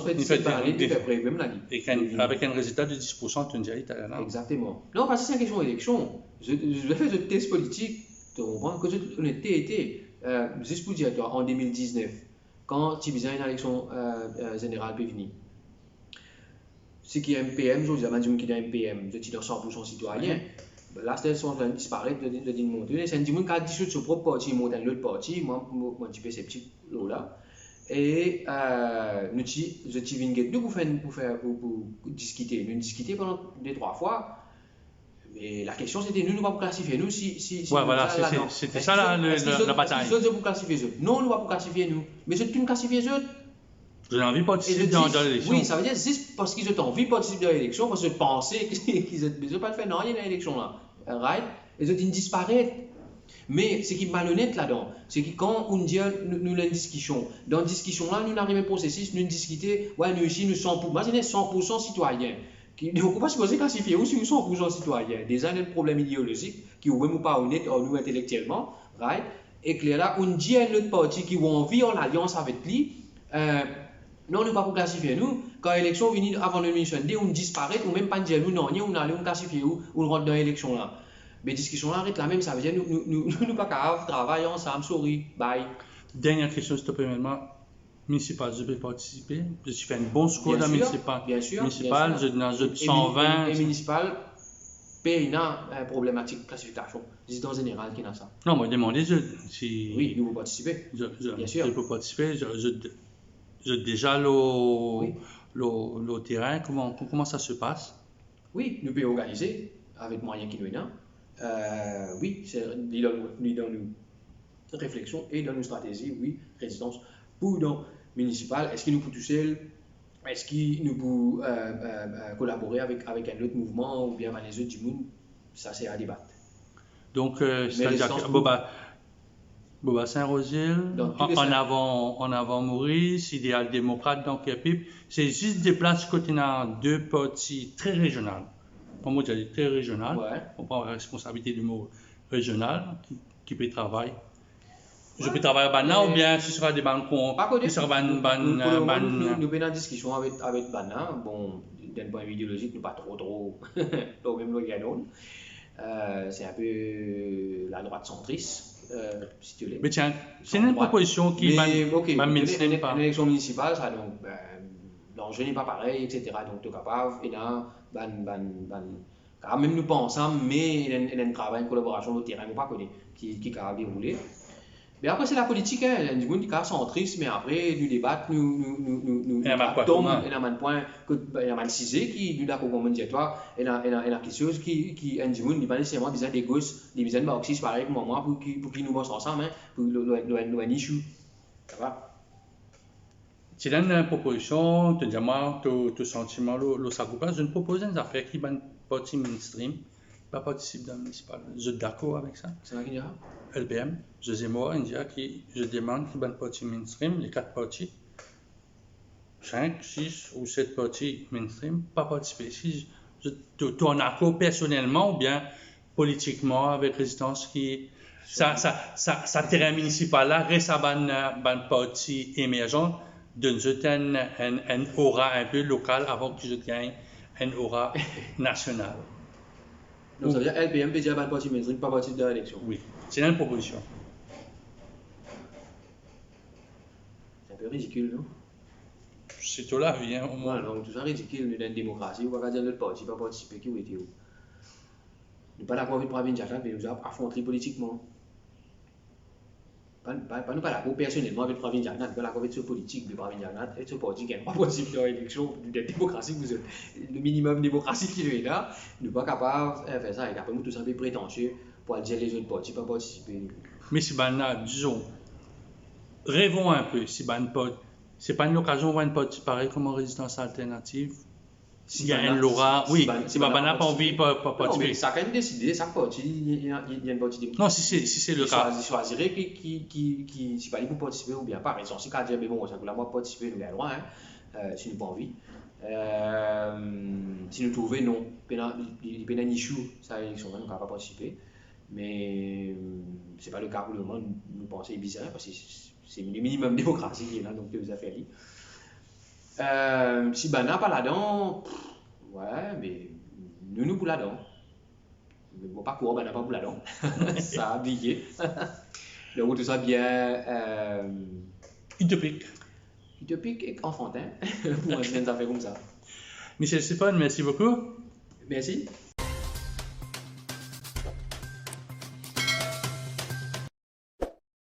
fait parler de faire prêt, même la vie. Et avec un résultat de 10%, tu dis italien. Exactement. Non, parce que c'est une question d'élection. Je vais faire ce test politique, tu comprends, que on était, juste pour dire, toi, en 2019, quand tu faisais une élection générale peut venir. Ce qui est MPM, je vous ai dit qu'il y a MPM, je dis dans 100% citoyen. Là, c'est en train de disparaître, de dire monter. C'est un petit monde qui a dissous son propre parti, monter un autre parti, moi, un petit peu sceptique, là. Et nous pour discuter. Nous discuter pendant 2-3 fois. Mais la question c'était nous pas pour classifier nous si ouais, voilà, c'était ça la bataille. Si pour classifier eux. Non, nous pas pour classifier nous. Mais c'est une classifier eux. J'ai envie de participer dans l'élection. Oui, ça veut dire juste parce qu'ils ont envie de participer dans l'élection, parce qu'ils pensaient qu'ils n'ont pas fait rien dans l'élection là. Right? Ils ont disparaître. Mais ce qui est malhonnête là-dedans, c'est que quand on dit nous avons une discussion, dans la discussion là, nous arrivons au processus, nous discutons, ouais, nous ici, nous sommes 100% citoyens. On ne peut pas se classifier aussi nous 100% citoyens. Déjà, il y a un problème idéologique qui est même pas honnête, nous intellectuellement, right? Et que là, on dit à notre parti qui a envie en alliance avec lui, non, nous pas pour classifier nous. Quand l'élection vient avant l'élection, on disparaît, ou même pas dire nous, non, on allait classifier où, on rentre dans l'élection là. Mais discussion là arrête la même, ça veut dire nous pas capables de travailler ensemble, sorry, bye. Dernière question, s'il te plaît, municipal, je peux participer. Je fais un bon score dans municipal. Bien sûr. Municipal, je dans 120. Et municipal, il y a une problématique de classification. C'est en général qui a ça. Non, moi, demandez si. Oui, nous pouvons participer. Bien sûr. Je peux participer. Je déjà le terrain, comment ça se passe? Oui, nous pouvons organiser avec moyens qui nous ont. Oui, c'est dans nos réflexions et dans nos stratégies, oui, résistance. Pour le municipal, est-ce qu'il nous peut tout seul? Est-ce qu'il nous peut collaborer avec un autre mouvement ou bien avec les autres du monde? Ça, c'est à débattre. Donc, c'est-à-dire que Boba Saint-Rosiel, en avant Maurice, idéal démocrate, donc c'est juste des places côté dans 2 partis très régionales. Pour moi, c'est très régional. Ouais. On prend la responsabilité du mot régional qui peut travailler. Je peux travailler à Bana ou bien ce sera des bancons. Nous sommes en discussion avec Bana. Bon, d'un point de vue idéologique, nous pas trop au même local. C'est un peu la droite centriste, si tu veux. Mais tiens, c'est une proposition qui m'a mentionné pas. Une élection municipale, ça donc l'enjeu n'est pas pareil, etc. Donc tu es capable et là, quand même nous pas ensemble, mais il y a un travail, une collaboration au terrain, on ne pas connaître, qui est capable de dérouler. Mais après, c'est la politique, hein. Il y a des gens qui sont tristes, mais après, nous débattons, nous Il y a un tombons, point il y a un point, il y a un cisé qui, nous, d'accord, comme on dit, toi, il y a quelque chose qui, un des gens, il n'est pas nécessairement besoin des gosses, il besoin de marxistes, pareil que moi, pour qu'ils nous bossent ensemble, hein, pour le nichou. Ça va? C'est une proposition, tu dis moi, ton sentiment, le sagoupage, je ne propose une affaire qui va parti mainstream, pas participe dans le municipal. Je suis d'accord avec ça. C'est un qui dira? LBM, José Moa, India, qui, je demande qui va parti mainstream, les 4 partis, 5, 6 ou 7 partis mainstream, pas participer. Si tu es en accord personnellement ou bien politiquement avec résistance qui. Ça terrain municipal là, reste à un parti émergent, de jeter un aura un peu local avant que je gagne un aura national. Donc ça veut dire LPM peut dire pas parti mainstream, pas parti de l'élection. Oui, c'est une proposition. C'est un peu ridicule, non? C'est tout là, vient au moins. Donc tout ça ridicule, dans une démocratie, on va dire notre parti pas participer, qui était où? Nous pas d'accord avec le Pravin Jagdad, mais nous avons affronté politiquement. Pas nous pas d'accord personnellement avec le Pravin Jagdad, nous pas d'accord avec ce politique de Pravin Jagdad, et ce parti qui n'a pas participé à l'élection de démocratie, vous êtes le minimum démocratique qui est là, nous pas capable de faire ça, et après nous tous un peu prétentieux pour dire les autres partis pas participer. Mais si ben disons, rêvons un peu, si ben c'est pas une occasion de voir une partie pareil comme en résistance alternative. S'il y a un Laura, oui, si ben n'a pas envie pas participer. Non, mais ça quand même décidé, chaque parti, il y a une partie de. Non, si c'est le cas. Il choisirait qui si pas pour participer ou bien pas. Mais si quand dire mais bon, ça coûte la moi participer, nous allons loin, si nous pas envie. Si nous trouvons non, il peut y nichou, ça élection nous pas participer. Mais c'est pas le cas pour le moment. Nous pensons bizarre parce que c'est le minimum démocratique qui est là, donc vous avez fait. Si ben n'a pas là-dedans, ouais, mais nous pour là-dedans. Mais bon, pas quoi, ben n'a pas pour là-dedans. Ça a brillé. Donc tout ça bien Utopique. Utopique et enfantin. Pour un affaire comme ça. Michel Stéphane, merci beaucoup. Merci.